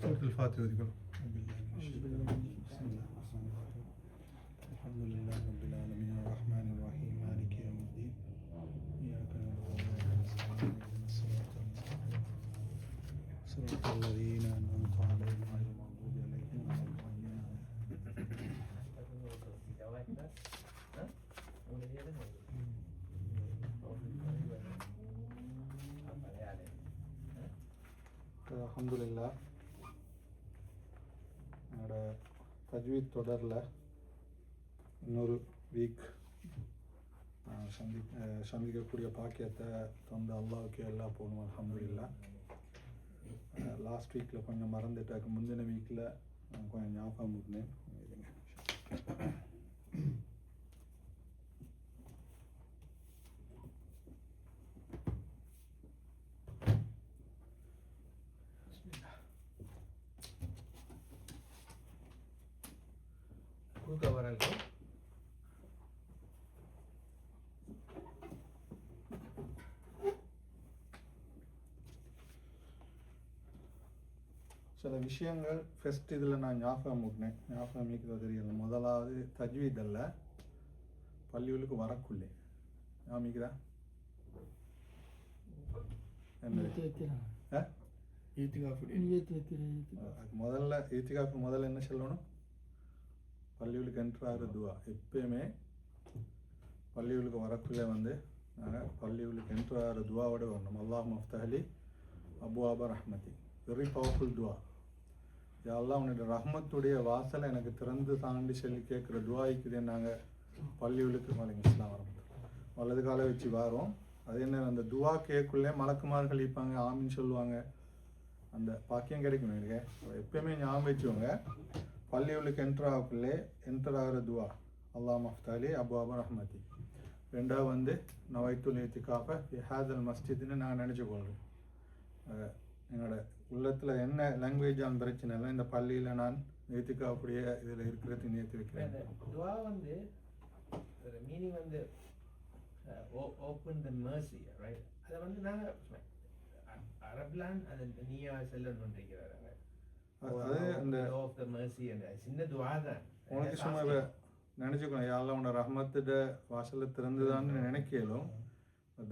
سورة الفاتحة ذكر بسم الله الرحمن الرحيم الحمد لله رب العالمين الرحمن الرحيم مالك يوم الدين إياك نعبد وإياك نستعين اهدنا الصراط المستقيم صراط الذين أنعمت عليهم غير المغضوب عليهم ولا الضالين அல்ஹம்துலில்லாஹ். என்னோட தஜ்வீத் தொடரில் இன்னொரு வீக் சந்திக்கக்கூடிய பாக்கியத்தை தந்த அல்லாஹ்வுக்கு எல்லாம் போகணும். அல்ஹம்துலில்லாஹ். லாஸ்ட் வீக்கில் கொஞ்சம் மறந்துட்டாக்கு, முந்தின வீக்கில் கொஞ்சம் ஞாபகம் இருந்தேன். சில விஷயங்கள் ஃபஸ்ட் இதில் நான் ஞாபகம் மீக்கிறதோ தெரியல. முதலாவது தஜ்வீத் அல்ல, பள்ளிகளுக்கு வரக்குள்ளே ஞாபகிக்கிறா முதல்ல ஈத்திகாஃபு முதல்ல என்ன சொல்லணும்? பள்ளிகளுக்கு என்ட்ராகிற துவா. எப்பயுமே பள்ளிகளுக்கு வரக்குள்ளே நாங்கள் பள்ளிகளுக்கு என்ட்ராகிற துவாவோட வரணும். அல்லாஹ் மஃப்தஹலி அபுவாப ரஹ்மதி. வெரி பவர்ஃபுல் துவா. யாரெல்லாம் உன்னுடைய ரஹ்மத்துடைய வாசலை எனக்கு திறந்து தாண்டி சொல்லி கேட்குற துவாய்க்குதே நாங்கள் பள்ளிகளுக்கு வலைங்கலாம் வரோம். வலது காலை வச்சு வரோம். அது என்ன, அந்த துவா கேட்குள்ளே மலக்குமார்கள் இருப்பாங்க, ஆமின்னு சொல்லுவாங்க. அந்த பாக்கியம் கிடைக்கும் எனக்கு. எப்பயுமே ஞாபகம் வச்சுவோங்க, பள்ளிகளுக்கு என்டர் ஆகிற துவா அல்லாஹ் மஃப்தலி அபுவாப ரஹ்மதி. ரெண்டாவது நவைத்துல் இத்திகாஃப ஃபி ஹாதல் மஸ்ஜித்னு நான் நினச்சிக்கொள்கிறேன். என்னோட உள்ளத்தில் என்ன லாங்குவேஜான பிரச்சனை இல்லை, இந்த பள்ளியில் நான் இத்திகாஃபுடைய இதில் இருக்கிறது நேற்று வைக்கிறேன். துவா meaning open the mercy, right? அதை நாங்கள் அரப்லான் அதை நீயா செல்லணுன்றிருக்கிறாங்க. அது அந்த ஆஃப் தி மர்சி அந்த சின்ன துவா தான். உனக்கு சும்மா நினச்சிக்கணும், யாரெல்லாம் உன்னோட ரஹ்மத்துட வாசலை திறந்துதான்னு நினைக்கலும்.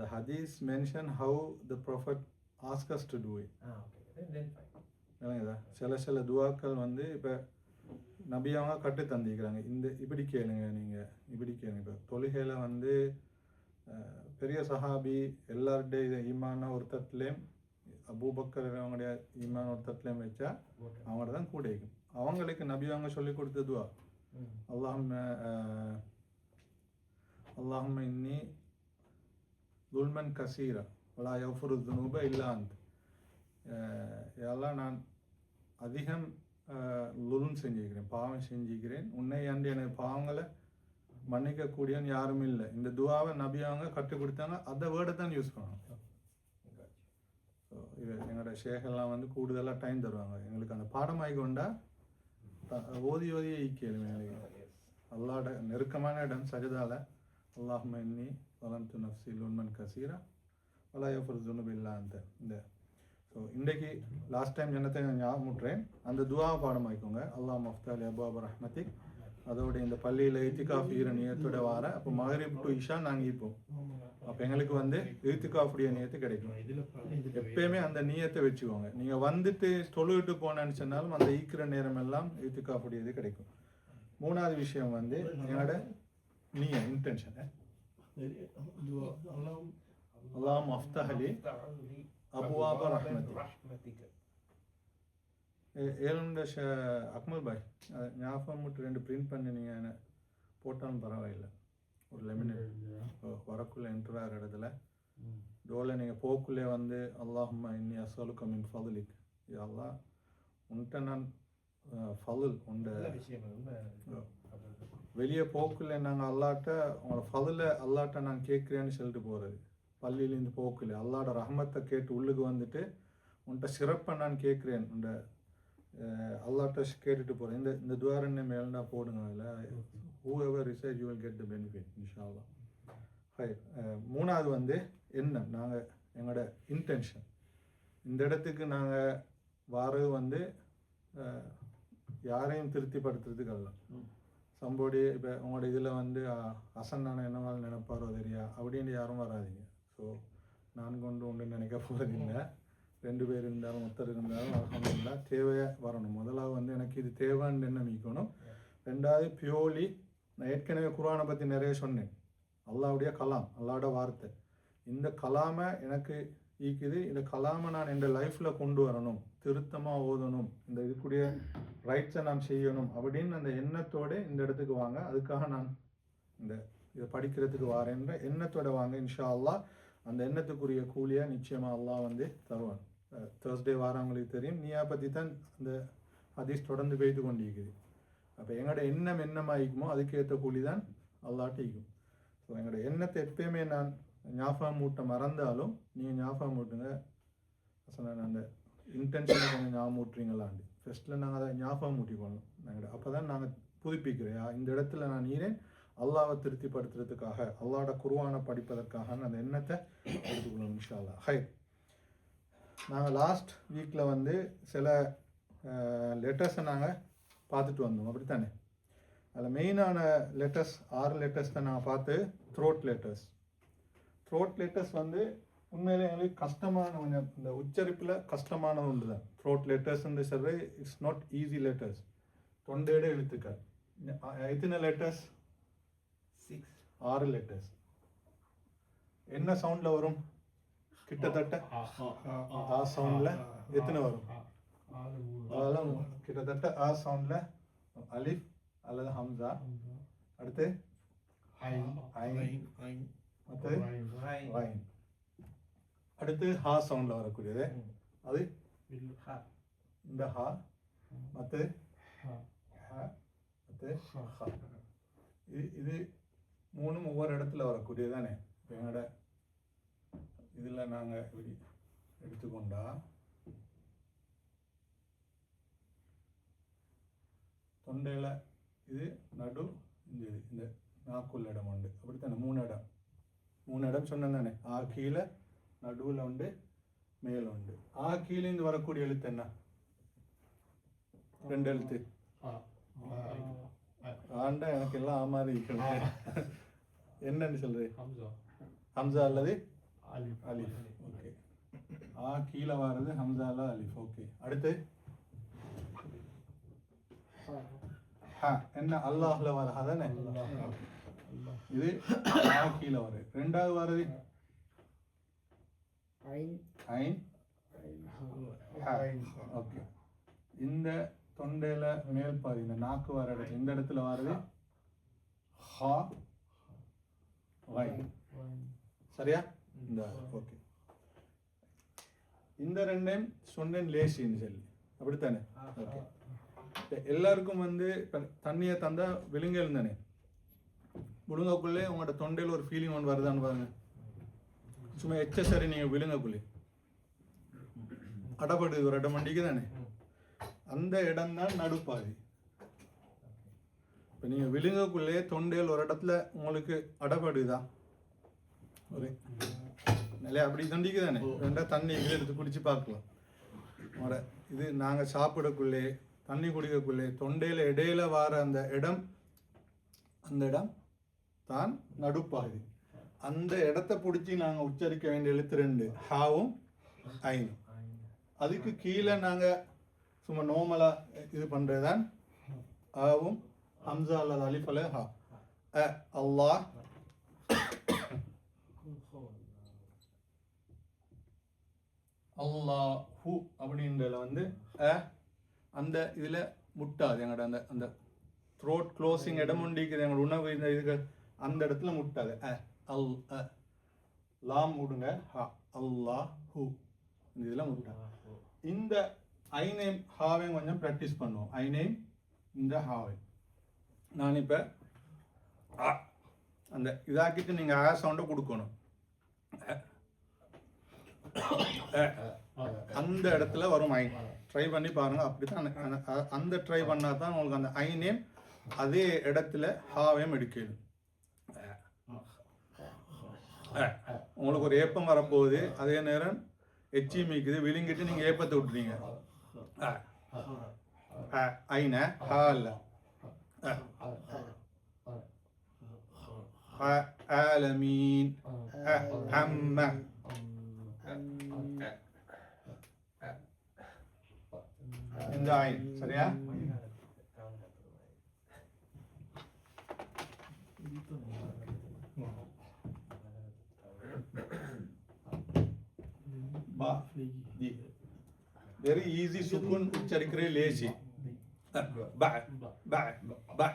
The hadith mention how the prophet asked us to do it. சில துவாக்கள் இப்போ நபியாக கட்டு தந்திக்கிறாங்க. இப்படி கேளுங்க, நீங்கள் இப்படி கேளுங்க. இப்போ தொழுகையில் பெரிய சஹாபி எல்லாருடைய ஈமான ஒரு தட்டிலையும் அபூபக்கர் அவங்களுடைய ஈமான ஒரு தட்டிலையும் வச்சா அவங்கள தான் கூட இருக்கும். அவங்களுக்கு நபியாக சொல்லி கொடுத்த துவா அல்லாஹும்ம இன்னி துல்மன் கசீரா வலா யஃபுரு துனூப இல்லா அன்த். எல்லாம் நான் அதிகம் லுல்ம் செஞ்சுக்கிறேன், பாவம் செஞ்சுக்கிறேன், உன்னை அண்டு எனக்கு பாவங்களை மன்னிக்கக்கூடியவன் யாரும் இல்லை. இந்த துவாவை நபியாங்க கற்றுக் கொடுத்தாங்க. அந்த வேர்டை தான் யூஸ் பண்ணணும். ஸோ இது எங்களோட ஷேகெல்லாம் கூடுதலாக டைம் தருவாங்க எங்களுக்கு. அந்த பாடமாகி கொண்டா ஓதியே ஈக்கியலும் எங்களுக்கு. அல்லாட நெருக்கமான இடம் சஜதால அல்லாஹும்ம இன்னி வலம்து நஃப்ஸி லுல்மன் கசீரா வலா யஃபுரு துனூப இல்லா அன்த். இந்த ஸோ இன்றைக்கு லாஸ்ட் டைம் என்னத்தை நான் ஞாபகமுட்டுறேன், அந்த துவாவை பாடமாக்கிக்கோங்க. அல்லாஹ் மஃப்தலி அபுவாப ரஹ்மதி. அதோட இந்த பள்ளியில் இத்திகாஃப் ஈர நியத்தோட வார அப்போ மகரிப் டு இஷா நாங்கள் இருப்போம். அப்போ எங்களுக்கு இத்திகாஃபுடைய நியத்து கிடைக்கும். எப்பயுமே அந்த நியத்தை வச்சுக்கோங்க. நீங்கள் வந்துட்டு தொழுவிட்டு போனான்னு சொன்னாலும் அந்த ஈக்கிற நேரம் எல்லாம் இத்திகாஃபுடையது கிடைக்கும். மூணாவது விஷயம் என்னோட இன்டென்ஷன் அல்லாஹ் மஃப்தஹலி அபுவாப ரஹ்மதி. ஏழுண்ட அக்மல் பாய் ஞாபகம் மட்டும் 2 பிரிண்ட் பண்ணி நீங்கள் போட்டாலும் பரவாயில்லை. ஒரு லெமினேட் வரக்குள்ளே என்ட்ரு ஆகிற இடத்துல டோரில் நீங்கள் போக்குள்ளே அல்லாஹும்ம இன்னி அஸ்அலுக மின் ஃபதுலிக். அல்லாஹ் உன்கிட்ட நான் ஃபதுல் உண்ட வெளியே போக்குள்ளே நாங்கள் அல்லாட்ட உங்களோட ஃபதுலை அல்லாட்ட நான் கேட்குறேன்னு சொல்லிட்டு போகிறது. பள்ளியிலேருந்து போக்குள்ளே அல்லாட ரஹ்மத்தை கேட்டு உள்ளுக்கு உன்கிட்ட சிறப்பை நான் கேட்குறேன், உண்ட அல்லாட்ட கேட்டுட்டு போகிறேன். இந்த துவாரண்ணை மேலே போடுங்க. அதில் whoever receives you will get the benefit இன்ஷாஅல்லாஹ். மூணாவது என்ன, நாங்கள் எங்களோட இன்டென்ஷன் இந்த இடத்துக்கு நாங்கள் வாரது யாரையும் திருப்திப்படுத்துறதுக்கு அல்ல. சம்போடி இப்போ உங்களோட இதில் வந்து அசன் நான் என்னவால் நினைப்பாரோ தெரியா அப்படின்னு யாரும் வராதிங்க. ஸோ நான் கொண்டு ஒன்று நினைக்க போகிறதில்லை. 2 பேர் இருந்தாலும் ஒருத்தர் இருந்தாலும் அல்ஹம்துலில்லாஹ் தேவையாக வரணும். முதலாவது வந்து எனக்கு இது தேவைன்னு என்ன மீக்கணும். 2வது பியோர்லி நான் ஏற்கனவே குர்ஆனை பற்றி நிறைய சொன்னேன். அல்லாஹ்வுடைய கலாம், அல்லாஹ்வோட வார்த்தை. இந்த கலாமை எனக்கு ஈக்குது. இந்த கலாமை நான் என் லைஃப்பில் கொண்டு வரணும், திருத்தமாக ஓதணும், இந்த இதுக்குரிய ரைட்ஸை நான் செய்யணும் அப்படின்னு அந்த எண்ணத்தோடு இந்த இடத்துக்கு வாங்க. அதுக்காக நான் இந்த இதை படிக்கிறதுக்கு வாரேன்ற எண்ணத்தோட வாங்க. இன்ஷா அல்லாஹ் அந்த எண்ணத்துக்குரிய கூலியாக நிச்சயமாக அல்லாஹ் வந்து தருவான். தேர்ஸ்டே வாரவங்களுக்கு தெரியும், நீயா பற்றி தான் அந்த ஹதீஸ் தொடர்ந்து பெய்து கொண்டிருக்குது. அப்போ எங்களோட எண்ணம் என்னமாயிக்குமோ அதுக்கேற்ற கூலி தான் அல்லாட்டிக்கும். ஸோ எங்களோட எண்ணத்தை எப்பயுமே நான் ஞாபகம் மூட்ட மறந்தாலும் நீங்கள் ஞாபகம் மூட்டுங்க. நான் அந்த இன்டென்ஷனை கொஞ்சம் ஞாபகம் மூட்டுறீங்களாண்டு ஃபஸ்ட்டில் நாங்கள் அதை ஞாபகம் மூட்டிக்கொள்ளணும். நாங்கள் அப்போ தான் நாங்கள் புதுப்பிக்கிறேன். இந்த இடத்துல நான் நீரேன் அல்லாவை திருப்திப்படுத்துறதுக்காக, அல்லாவோட குர்ஆனை படிப்பதற்காக அந்த எண்ணத்தை எடுத்துக்கணும் இன்ஷா அல்லாஹ். ஹை, நாங்கள் லாஸ்ட் வீக்கில் வந்து சில லெட்டர்ஸை நாங்கள் பார்த்துட்டு வந்தோம், அப்படித்தானே? அதில் மெயினான லெட்டர்ஸ் 6 லெட்டர்ஸ் தான் நாங்கள் பார்த்து த்ரோட் லெட்டர்ஸ். த்ரோட் லெட்டர்ஸ் வந்து உண்மையிலே எங்களுக்கு கஷ்டமான, கொஞ்சம் இந்த உச்சரிப்பில் கஷ்டமான ஒன்று தான். த்ரோட் லெட்டர்ஸ்ன்னு சொல்கிறது இட்ஸ் நாட் ஈஸி லெட்டர்ஸ். தொண்டையோட எழுத்துக்கள் எத்தனை லெட்டர்ஸ்? 6 லெட்டர்ஸ். என்ன சவுண்டில் வரும்? கிட்டத்தட்ட ஆ சவுண்டில் எத்தனை வரும்? அதெல்லாம் கிட்டத்தட்ட ஆ சவுண்டில் அலிஃப் அல்லது ஹம்சா, அடுத்து அடுத்து ரைன், அடுத்து ஹா சவுண்டில் வரக்கூடியது அது இந்த ஹா, மற்ற இது 3 ஒவ்வொரு இடத்துல வரக்கூடியது தானே. இப்போ எங்களோட இதில் நாங்கள் இப்படி எடுத்துக்கொண்டா தொண்டையில் இது நடு, இந்த நாக்குள்ள இடம் உண்டு, அப்படித்தானே? 3 இடம் சொன்னேன் தானே. ஆ கீழே, நடுவில் உண்டு, மேலே உண்டு. ஆ கீழேந்து வரக்கூடிய எழுத்து என்ன? 2 எழுத்து. ஆண்டா எனக்கு எல்லாம் ஆமாரி இருக்கணும். என்னன்னு சொல்றது? ஹம்சா அல்லது அலிஃப். ஓகே, ஆ கீழே வர்றது ஹம்சா அல்லது அலிஃப். ஓகே, அடுத்து ஹ, என்ன? அல்லாஹ்ல வர அதானே. இது ஆ கீழே வருது. 2வது வருது ஐன். ஓகே, இந்த தொண்டையில மேல் பாதி, இந்த நாக்கு வர இடத்துல, இந்த இடத்துல வருது ஹா வைன். சரியா? இந்த ஓகே, இந்த 2ம் சொன்னேன் லேசின்னு சொல்லி, அப்படித்தானே? ஓகே, எல்லாருக்கும் வந்து தண்ணியை தந்தா விழுங்க இருந்தானே, விழுங்கக்குள்ளே உங்களோட தொண்டையில் ஒரு ஃபீலிங் ஒன்று வருதான்னு பாருங்க. சும்மா சரி நீங்கள் விழுங்கக்குள்ளே அடப்படுது ஒரு இடம் மண்டிக்கு தானே, அந்த இடம் தான் நடுப்பாதி. இப்போ நீங்கள் விழுங்கக்குள்ளே தொண்டையில் ஒரு இடத்துல உங்களுக்கு அடப்படுதா? ஒரு நிலையா அப்படி தண்டிக்கு தானே. 2 தண்ணி எடுத்து குடிச்சு பார்க்கலாம். இது நாங்கள் சாப்பிடக்குள்ளே, தண்ணி குடிக்கக்குள்ளே தொண்டையில் இடையில வர அந்த இடம் தான் நடுப்பாதி. அந்த இடத்த பிடிச்சி நாங்கள் உச்சரிக்க வேண்டிய எழுத்து 2, ஹாவும் ஐனும். அதுக்கு கீழே நாங்கள் சும்மா நார்மலாக இது பண்ணுறது தான் ஆவும் ஹம்சா அல்லது அலிஃப் அல்லது ஹா. அல்லாஹ், அல்லாஹு அப்படின்றதுல வந்து அந்த இதில் முட்டாது. எங்களோட அந்த த்ரோட் க்ளோசிங் இடம் உண்டிக்குது, எங்களோட உணவு இந்த இதுக்கு அந்த இடத்துல முட்டாது. அல் லாம் விடுங்க, ஹா அல்லாஹு இந்த இதில் முட்டாது. இந்த ஐநேம் ஹாவையும் கொஞ்சம் ப்ராக்டிஸ் பண்ணுவோம். ஐநேம் இந்த ஹாவை நான் இப்போ அந்த இதாக்கிட்டு நீங்கள் ஆ சவுண்டை கொடுக்கணும். அந்த இடத்துல வரும் ஐன். ட்ரை பண்ணி பாருங்கள். அப்படி தான் அந்த ட்ரை பண்ணால் தான் உங்களுக்கு அந்த ஐநேம் அதே இடத்துல ஹாவையும் எடுக்கணும். உங்களுக்கு ஒரு ஏப்பம் வரப்போகுது, அதே நேரம் எச்சி மீக்குது, விழுங்கிட்டு நீங்கள் ஏப்பத்தை விட்டுறீங்க. ஐன ஹா இல்ல ஆலமீன் அம்ம இந்த ஐன் சரியா பா தி வெரி ஈஸி சுக்குன் உச்சரிக்கிறே லேசி பா பா பா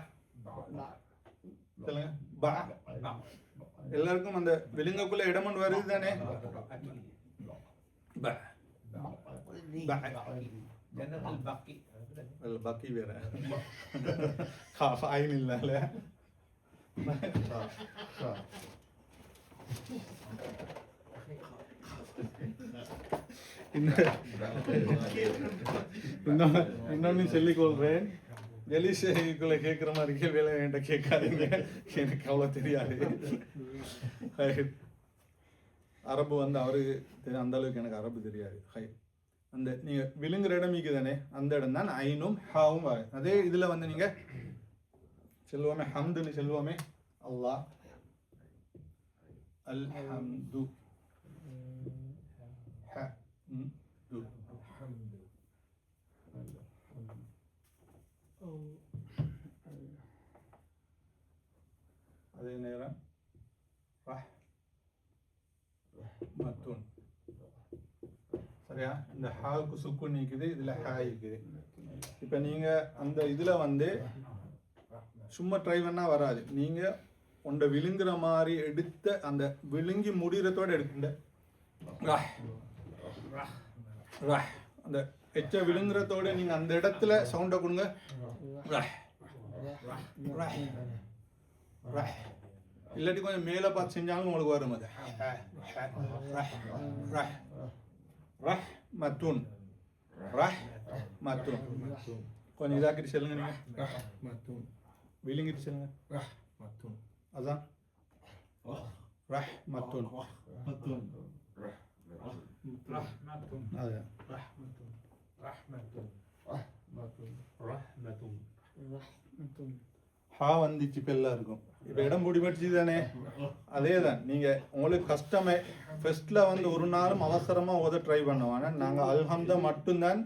சொல்லுங்க பா எல்லாருக்கும் அந்த விலங்குக்குள்ள இடம் ஒன்று வருது தானே பா ஜன்னத்துல் பக்கி பக்கி வேற ஹாஃப் ஐன் இல்லல இன்னொன்னு சொல்லிக் கொள்றேன் எலிசைக்குள்ள கேட்குற மாதிரி கேள்வியில என்கிட்ட கேட்காதீங்க எனக்கு அவ்வளோ தெரியாது அரபு வந்து அவருக்கு தெரியும் அந்த அளவுக்கு எனக்கு அரபு தெரியாது ஹை அந்த நீங்க விழுங்குற இடம் தானே அந்த இடம் தான் ஐனும் ஹாவும் அதே இதுல வந்து நீங்க சொல்லுவோமே ஹம்துன்னு சொல்லுவோமே அல்லாஹ் அல்ஹம்து அதே நேரம் ரஹ்மத்துன் சரியா இந்த ஹாவுக்கு சுக்குன் நிக்குது இதுல ஹா இருக்குது இப்போ நீங்க அந்த இதுல வந்து சும்மா ட்ரை பண்ணா வராது நீங்க உண்ட விழுங்குற மாதிரி எடுத்த அந்த விழுங்கி முடிகிறதோட எடுக்குண்ட அந்த எச்ச விழுங்குறதோட நீங்க அந்த இடத்துல சவுண்ட கொடுங்க இல்லாட்டி கொஞ்சம் மேல பார்த்து செஞ்சாலும் உங்களுக்கு வரும் அது ரஹ்மத்துன் ரஹ்மத்துன் கொஞ்சம் இதாக்கிட்டு சொல்லுங்க நீங்க ரஹ்மத்துன் விழுங்கிட்டு சொல்லுங்க ரஹ்மத்துன் அதான் ரஹ்மத்துன் ரஹ்மத்துன் ரஹ்மத்துன் அதான் ரஹ்மத்துன் ரஹ்மத்துன் ரஹ்மத்துன் ரஹ்மத்துன் ரஹ்மத்துன் ஹா வந்துச்சு இப்போ எல்லாம் இருக்கும் இப்போ இடம் மூடி படிச்சு தானே அதே தான் நீங்கள் உங்களுக்கு கஷ்டமே ஃபர்ஸ்ட்ல வந்து ஒரு நாளும் அவசரமாக ஓத ட்ரை பண்ணுவாங்க நாங்கள் அல்ஹம்த மட்டும்தான்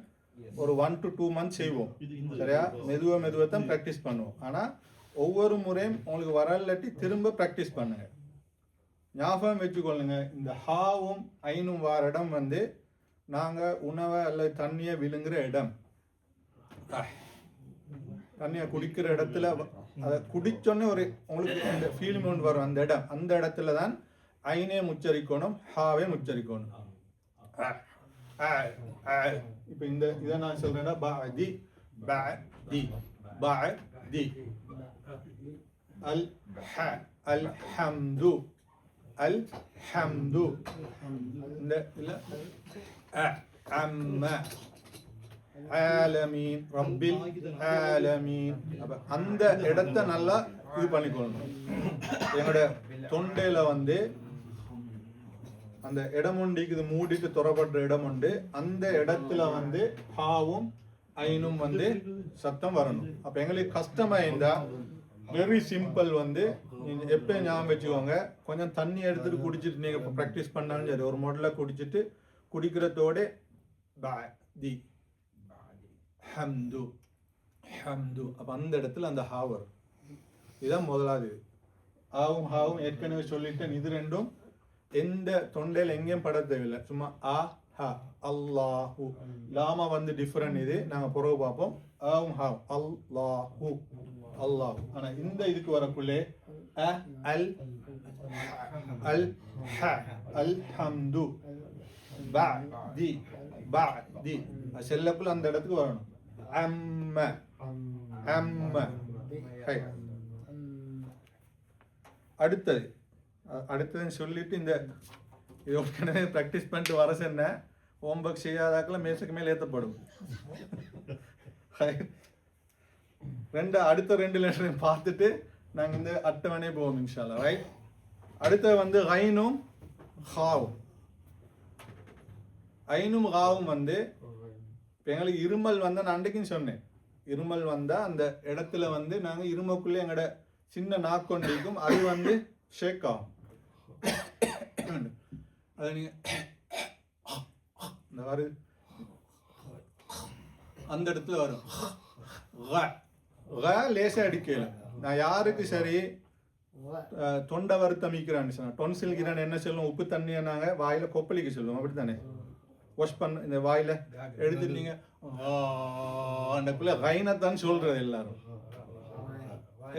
ஒரு 1 to 2 months செய்வோம் சரியா மெதுவாக தான் ப்ராக்டிஸ் பண்ணுவோம் ஆனால் ஒவ்வொரு முறையும் உங்களுக்கு வரலாட்டி திரும்ப ப்ராக்டிஸ் பண்ணுங்க ஞாபகம் வச்சுக்கொள்ளுங்க இந்த ஹாவும் ஐனும் வார இடம் வந்து நாங்கள் உணவை அல்லது தண்ணியை விழுங்குற இடம் தண்ணியை குடிக்கிற இடத்துல அதை குடிச்சோன்னே ஒரு உங்களுக்கு அந்த ஃபீலிங் ஒன்று வரும் அந்த இடம் அந்த இடத்துல தான் ஐனே உச்சரிக்கணும் ஹாவே உச்சரிக்கணும் இப்போ இந்த இதை நான் சொல்றேன்னா பாதி பாதி பாதி அல் ஹ அல் ஹம்து அல் ஹம்து இந்த இல்ல அம்ம ஆலமீன் ரப்பில் ஆலமீன் அந்த இடத்தை நல்லா இது பண்ணிக்கொள்ளணும் என்னோட தொண்டையில வந்து அந்த இடம் உண்டு இது மூடிட்டு துறப்படுற இடம் உண்டு அந்த இடத்துல வந்து ஹாவும் ஐனும் வந்து சத்தம் வரணும் அப்ப எங்களுக்கு கஷ்டமா இருந்தா வெரி சிம்பிள் வந்து நீங்க எப்ப ஞாபகம் வச்சுக்கோங்க கொஞ்சம் தண்ணி எடுத்துட்டு குடிச்சிட்டு நீங்க ப்ராக்டிஸ் பண்ணாலும் சரி ஒரு மாடல குடிச்சிட்டு குடிக்கிறதோட தி ஹம்து ஹம்து அப்ப அந்த இடத்துல அந்த ஹா வரும் இதுதான் முதலாவது ஆவும் ஹாவும் ஏற்கனவே சொல்லிட்டேன் இது ரெண்டும் எந்த தொண்டையில் எங்கேயும் பட தேவையில்லை சும்மா ஆ ஹா அல்லாஹு லாமா வந்து டிஃபரெண்ட் இது நாங்க பிறகு பார்ப்போம் ஆவும் ஹாவும் அல்லாஹு அல்லாஹு ஆனா இந்த இதுக்கு வரக்குள்ளே அ அல் அல் ஹ அல் ஹம்து பஅதி பஅதி செல்லக்குள்ள அந்த இடத்துக்கு வரணும் அம்ம அம்ம அடுத்ததுன்னு சொல்லிட்டு இந்த இது உடனே ப்ராக்டிஸ் பண்ணிட்டு வர சொன்ன ஹோம்ஒர்க் செய்யாதாக்கெல்லாம் மேசுக்கு மேலே ஏற்றப்படும் அடுத்த 2 லெட்டரையும் பார்த்துட்டு நாங்கள் இந்த அட்டவணை போவோம் இன்ஷால்லா ரைட் அடுத்த வந்து ஐனும் ஹாவும் ஐனும் ஹாவும் வந்து இப்போ எங்களுக்கு இருமல் வந்து நான் அன்றைக்கும் சொன்னேன் இருமல் வந்தா அந்த இடத்துல வந்து நாங்க இருமக்குள்ளே எங்கட சின்ன நாக்கொண்டிருக்கும், அது வந்து ஷேக் ஆகும். அதை நீங்க இந்த மாதிரி அந்த இடத்துல வரும். லேசா அடிக்கல. நான் யாருக்கு சரி தொண்டை வருத்தமிக்கிறான்னு சொன்னா டொன்சில்கிறான்னு என்ன சொல்லுவோம், உப்பு தண்ணியை நாங்க வாயில கொப்பளிக்க சொல்லுவோம், அப்படித்தானே? வாஷ் பண்ண இந்த வாயில எடுத்துட்டீங்க அந்தக்குள்ள கைனத்தான் சொல்றது எல்லாரும்.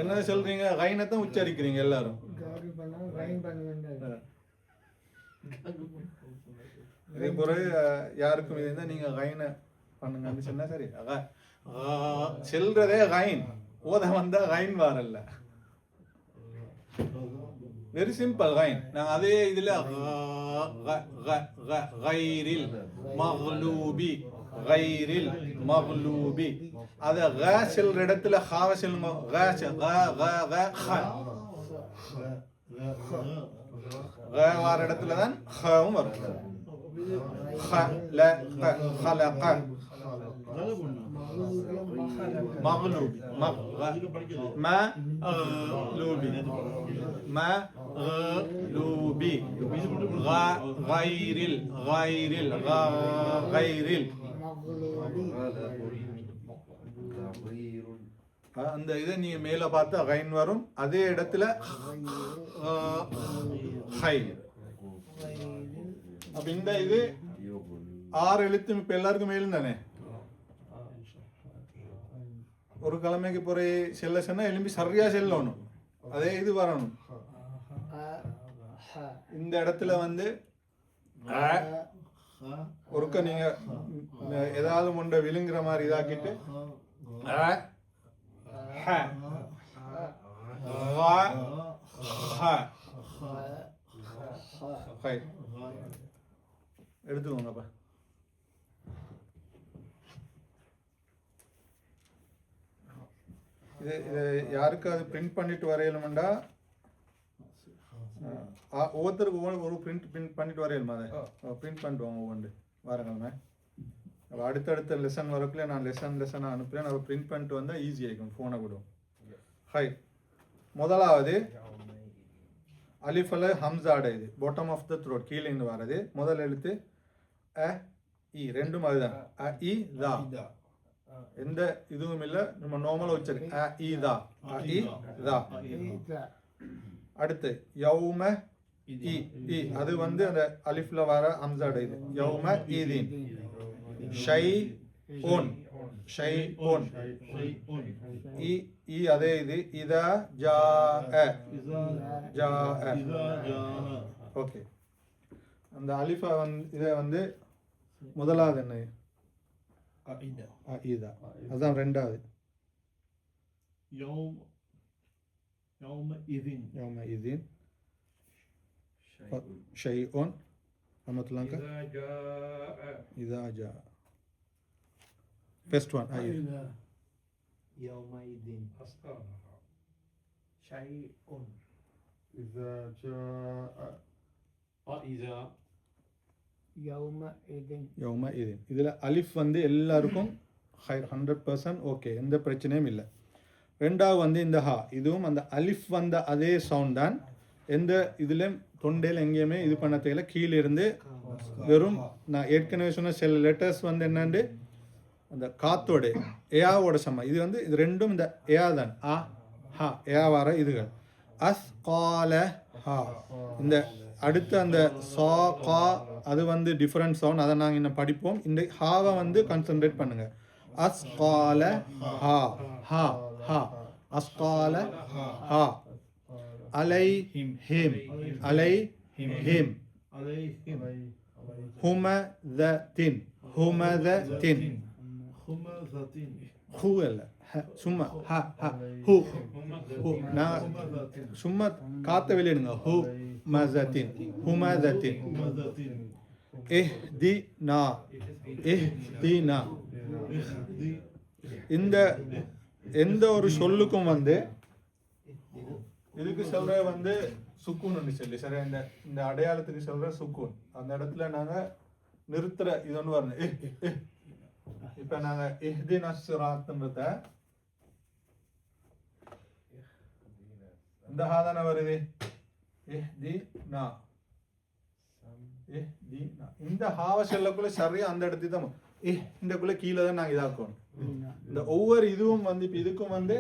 என்ன சொல்றீங்க? கைனத்தான் உச்சரிக்கிறீங்க எல்லாரும். இதே போல யாருக்கும் இது இருந்தா நீங்க கைன பண்ணுங்கன்னு சொன்னா சரி. செல்றதே கைன், ஓத வந்தா கைன் வாரல்ல. வெரி சிம்பிள் கைன். நாங்க அதே இதுல கைரில் மக்லூபி கைரில் மக்லூபி அத க செல்ற இடத்துல ஹாவ செல்லுங்க. வார இடத்துல தான் ஹவும் வரும். مغلوبي مغلوبي مغلوبي غير அந்த இதை நீங்க மேல பார்த்தா கைன் வரும், அதே இடத்துல ஹை. அப்ப இந்த இது 6 எழுத்து இப்ப எல்லாருக்கும் மேலும் தானே. ஒரு கிழமைக்கு போற செல்ல சொன்னா எலும்பி சரியா செல்லணும், அதே இது வரணும். இந்த இடத்துல வந்து ஒருக்க நீங்க ஏதாவது ஒன்றை விழுங்குற மாதிரி இதாக்கிட்டு எடுத்துக்கோங்கப்பா. இது யாருக்கு அது பிரிண்ட் பண்ணிட்டு வரையலும்டா ஒவ்வொருத்தருக்கு ஒரு பிரிண்ட் பண்ணிட்டு வரையலுமா? அதை பிரிண்ட் பண்ணிட்டு வாங்க ஒவ்வொன்று வாரங்கள்மே. அடுத்தடுத்த லெசன் வரக்குள்ள நான் லெசனாக அனுப்புகிறேன். அதை பிரிண்ட் பண்ணிட்டு வந்தால் ஈஸி ஆகிக்கும், ஃபோனை விடுவோம். ஹை, முதலாவது அலிஃபல ஹம்சாட, இது பாட்டம் ஆஃப் த த்ரோட், கீழே இருந்து வர்றது. முதல் எழுத்து அ இ, ரெண்டும் அதுதான். அ இ தா, எந்த இதுவும் இல்லை, நம்ம நார்மலா உச்சரி அ இ தா, அ இ தா. அடுத்து யௌம இ, இ அது வந்து அந்த அலிஃப்ல வர ஹம்சாட இது. யௌம ஈதீன். ஷை ஓன், ஷை ஓன். இ இ அதே இது. இதா ஜா அ, ஜா அ. ஓகே, அந்த அலிஃபா வந்து இதை வந்து முதலாவது என்ன? இதா, அதுதான் ரெண்டாவது. يومئذ شيء مثلا إذا جاء. First one. يومئذ شيء إذا جاء. يومئذ இதில் அலிஃப் வந்து எல்லாருக்கும் 100% ஓகே, எந்த பிரச்சனையும் இல்லை. ரெண்டாவது வந்து இந்த ஹா, இதுவும் அந்த அலிஃப் வந்த அதே சவுண்ட் தான். எந்த இதுலேயும் தொண்டையில் எங்கேயுமே இது பண்ண தேவையில்ல. கீழே இருந்து வெறும் நான் ஏற்கனவே சொன்ன சில லெட்டர்ஸ் வந்து என்னண்டு அந்த காத்தோட ஏயாவோட சம. இது வந்து இது ரெண்டும் இந்த ஏயா தான். ஆ ஹா ஏயா வர இதுகள். அஸ் கால ஹா. இந்த அடுத்து அந்த சா கா அது வந்து டிஃப்ரெண்ட் சவுண்ட், அதை நாங்கள் இன்னும் படிப்போம். இந்த ஹாவை வந்து கான்சென்ட்ரேட் பண்ணுங்க. அஸ் கால ஹா ஹா ஹா. அஸ்கால ஹா. அலைஹிம் அலைஹிம். ஹுமதத்தின் ஹுமதத்தின். ஹூ அல்ல, சும்மா ஹ ஹ ஹூ ஹூ. நான் சும்மா காத்த வெளியிடுங்க. ஹூ மதத்தின் ஹுமதத்தின். இஹ்தினா இஹ்தினா. இந்த எந்த ஒரு சொல்லுக்கும் வந்து இதுக்கு சொல்ற வந்து சுக்கூன் சொல்லி சரி. இந்த அடையாளத்துக்கு சொல்ற சுக்கூன். அந்த இடத்துல நாங்க நிறுத்துற இது ஒன்று வரணும். இப்போ நாங்க இஹ்தின ஸிராத்ன்றத இந்த ஹா தானே வருது. இஹ்தினா இஹ்தினா இந்த ஹாவ செல்லக்குள்ள சரியா அந்த இடத்துக்கு தான் இந்தக்குள்ள கீழே தான் நாங்க இதாக்கணும். இந்த ஒவ்வொரு இதுவும் வந்து இப்போ இதுக்கும் வந்து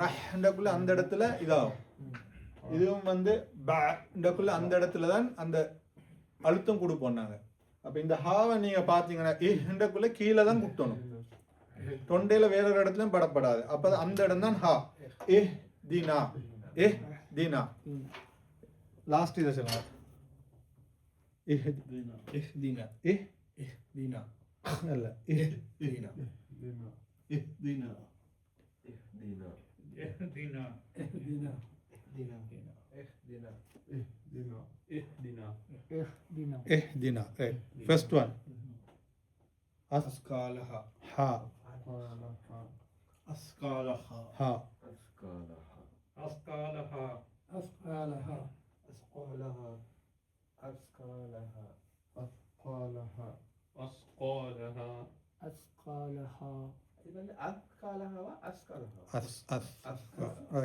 ரஹ்ன்றக்குள்ள அந்த இடத்துல இதாகும். இதுவும் வந்து பக்குள்ள அந்த இடத்துல தான் அந்த அழுத்தம் கொடுப்போம் நாங்க. அப்ப இந்த ஹாவை நீங்க பாத்தீங்கன்னா இஹ்ன்றக்குள்ள கீழே தான் குத்தணும். தொண்டையில வேற ஒரு இடத்துலயும் படப்படாது. அப்ப அந்த இடம் தான் ஹா. இஹ்தினா இஹ்தினா. லாஸ்ட் இதை சொல்லுங்க. இஹ்தினா இஹ்தினா இஹ்தினா அல்ல இஹ்தினா இஹ்தினா இஹ்தினா இஹ்தினா இஹ்தினா اهدنا first one أثقالها ha أثقالها ha أثقالها أثقالها أثقالها أثقالها أثقالها أثقالها أثقالها إذن أثقالها وأثقالها as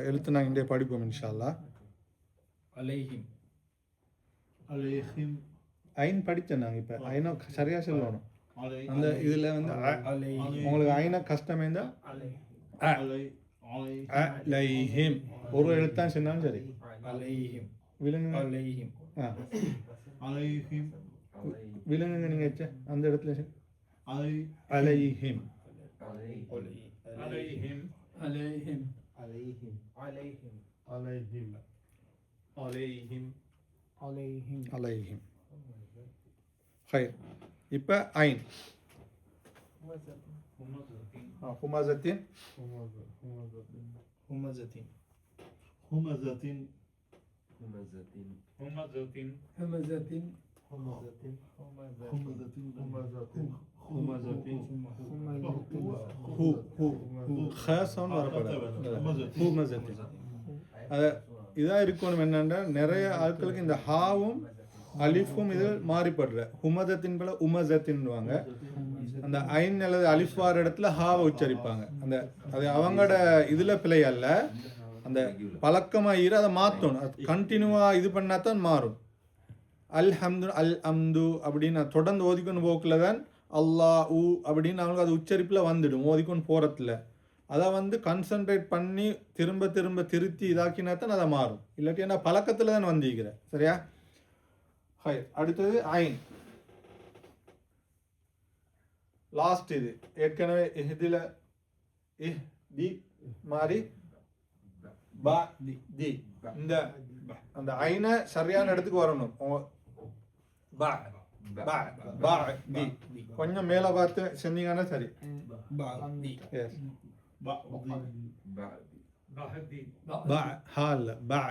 எழுத்து நான் இங்கே படிப்போம் இன்ஷா அல்லாஹ். عليهم عليهم ஐன் படித்தேன் நாங்கள் இப்போ ஐனா சரியா சொல்லணும். عليهم அந்த இதில் வந்து உங்களுக்கு ஐனா கஷ்டமே இருந்தால் அலைஹிம் ஒரு எழுத்தான் சொன்னாலும் சரி. عليهم விலங்குங்க عليهم عليهم விலங்குங்க நீங்கள் வச்ச அந்த இடத்துல அலைஹிம் عليهم عليهم عليهم عليهم عليهم عليهم عليهم அலைஹிம் ஹைர். இப்போ ஐன் ஹுமஸத்தின் همزة همزة همزة همزة ஹூ ஹூ ஹாசன் வரப்படாது. ஹுமஸத்தின் அதை இதாக இருக்கணும். என்னென்னா நிறைய ஆட்களுக்கு இந்த ஹாவும் அலிஃபும் இது மாறிப்படுற ஹுமதத்தின் போல உமசத்தின்வாங்க. அந்த ஐன் அல்லது அலிஃப் வார இடத்துல ஹாவை உச்சரிப்பாங்க. அந்த அது அவங்களோட இதுல பிழை அல்ல, அந்த பழக்கமா இரு அதை மாற்றணும். அது கண்டினியூவா இது பண்ணா தான் மாறும். அல்ஹம்து அல் அம்து அப்படின்னு தொடர்ந்து ஓதிக்கொண்டு போக்கில் தான் அல்லாஹ் ஊ அப்படின்னு அவங்களுக்கு அது உச்சரிப்பில் வந்துடும் ஓதிக்கொண்டு போகிறதுல. அதை வந்து கன்சன்ட்ரேட் பண்ணி திரும்ப திரும்ப திருத்தி இதாக்கினா தான் அதை மாறும். இல்லாட்டி என்ன பழக்கத்தில் தான் வந்திருக்கிறேன். சரியா? ஹை. அடுத்தது ஐன் லாஸ்ட். இது ஏற்கனவே இஹ்தில இஹ் தி மாதிரி பா தி இந்த அந்த ஐனை சரியான இடத்துக்கு வரணும். பா பா பா தி கொஞ்சம் மேலே பார்த்து செஞ்சீங்கன்னா சரி. எஸ் பா ஹால் பா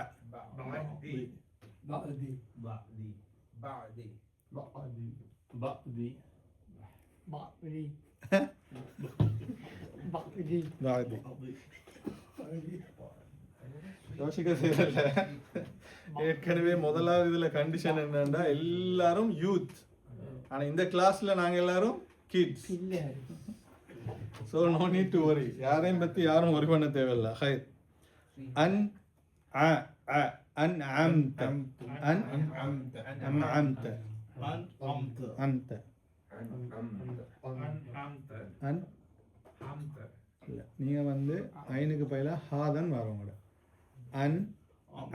بعدي بعدي بعدي بعدي بعدي بعدي بعدي بعدي بعدي யோசிக்க செய்யல. ஏற்கனவே முதலாவது இதுல கண்டிஷன் என்னன்னா எல்லாரும் யூத், ஆனா இந்த கிளாஸ்ல நாங்க எல்லாரும் kids. So no need to worry. யாரையும் பத்தி யாரும் வரி பண்ண தேவையில்லை. ஹை. அன் அ அ أنعمت أنعمت أنعمت أنت இல்லை நீங்கள் வந்து ஐனுக்கு பயில ஹாதன் வரும் கூட. அன்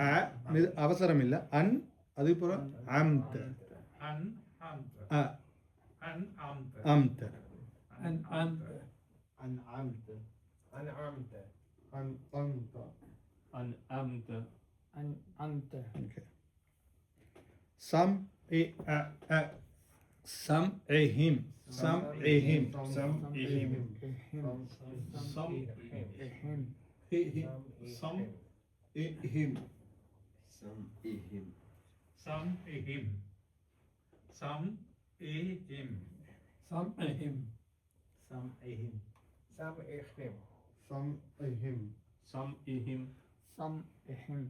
அ இது அவசரம் இல்லை. அன் அதுக்கப்புறம் அம்த அ அம்த أنعمت أنعمت أنعمت أنعمت أنعمت أنعمت ஓகே. சம் இ அ அ சம் இஹிம் சம் இஹிம் سمعهم سمعهم سمعهم سمعهم سمعهم سمعهم سمعهم سمعهم سمعهم سمعهم سمعهم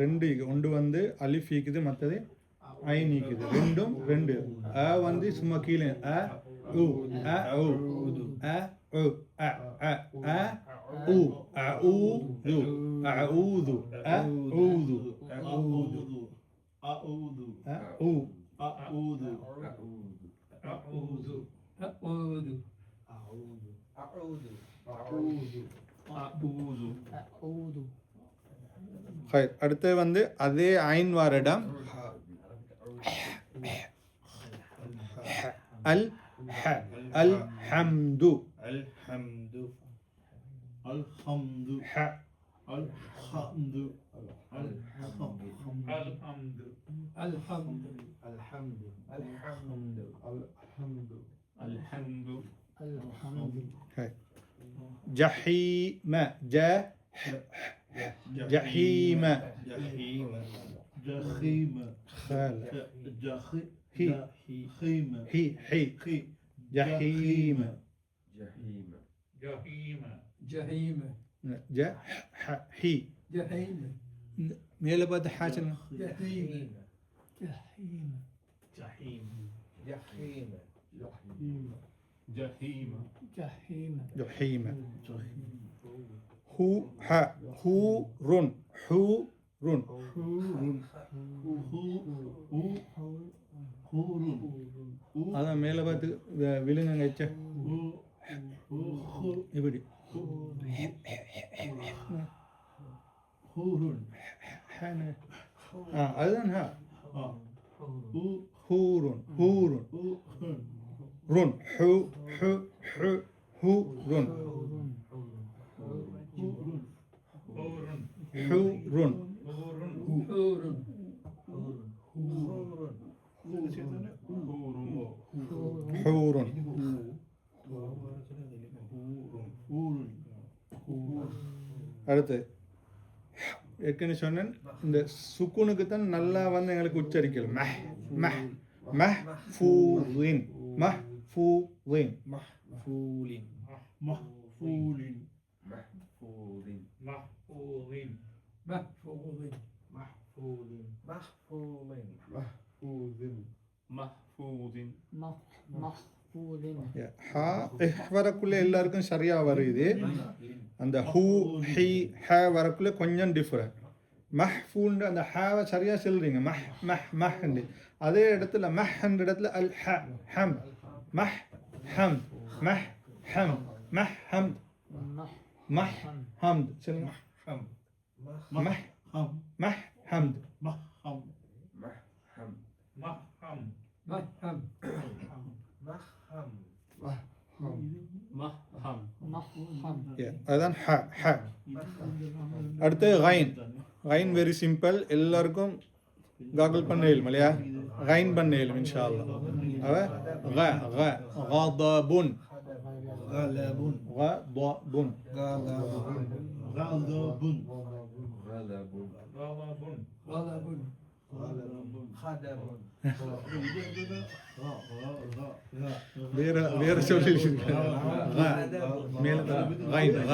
ரெண்டு ஒன்று வந்து அலிஃப் ஈக்குது, மற்றது ஐ நீக்குது ரெண்டும் ரெண்டு அ வந்து சும்மா கீழே அ உ அ உ அ உ அ அ அ உ அ ஊ து அ ஊது அ ஊது அ ஊது அ ஊது அ ஊ அ ஊது أعوذ أعوذ أعوذ أعوذ أعوذ ஹைர் அடுத்து வந்து அதே ஐன் வார இடம் அல் ஹ அல் ஹம்து الحمد الحمد ஹ الحمد الحمد الحمد الحمد الحمد الحمد ஹைர் ஜஹீம ஜ جحيم جحيم جحيم خال جحيم هي حي جحيم جحيم جحيم ج ح حي جحيم மேல பார்த்து ஹாச்சல் جحيم جحيم جحيم جحيم جحيم جحيم هو ح هو رن هو رن அதான் மேல பார்த்து விழுங்க வச்ச இப்படி அதுதான் ஹ ஹூருன் ஹூருன் ருன் ஹு ஹு ஹு ஹு ருன் حور حور அடுத்து ஏற்கனவே சொன்னேன் இந்த சுக்குனுக்கு தான் நல்லா வந்து எங்களுக்கு உச்சரிக்கல் மஹ் மஹ் மஹ் ஃபூலின் மஹ் ஃபூலின் مفعول مفعول محفوظ محفوظ محفوظ محفوظ محفوظ ஹா வரக்குள்ள எல்லாருக்கும் சரியா வருது அந்த ஹூ ஹி ஹ வரக்குள்ள கொஞ்சம் டிஃபரெண்ட் மஹ்ஃபூல்ன்ற அந்த ஹாவை சரியா சொல்றீங்க மஹ் மஹ் மஹ்ன்னு அதே இடத்துல மஹ்ன்ற இடத்துல அல் ஹ ஹம் மஹ் ஹம் மஹ் ஹம் மஹ் ஹம் மஹ் ஹம்த் சொல்லுங்க மஹ் மஹ் ஹம்த் مفهم محم مفهم مفهم مفهم அதுதான் ஹ ஹ அடுத்து கைன் கைன் வெரி சிம்பிள் எல்லாருக்கும் காகல் பண்ண இயலும் இல்லையா கைன் பண்ண இயலும் இன்ஷா அல்லாஹ் அவ க க غضبٌ غلب غضبٌ غضب غضب غضب خدم வேற சொல்லி மேல கைன் க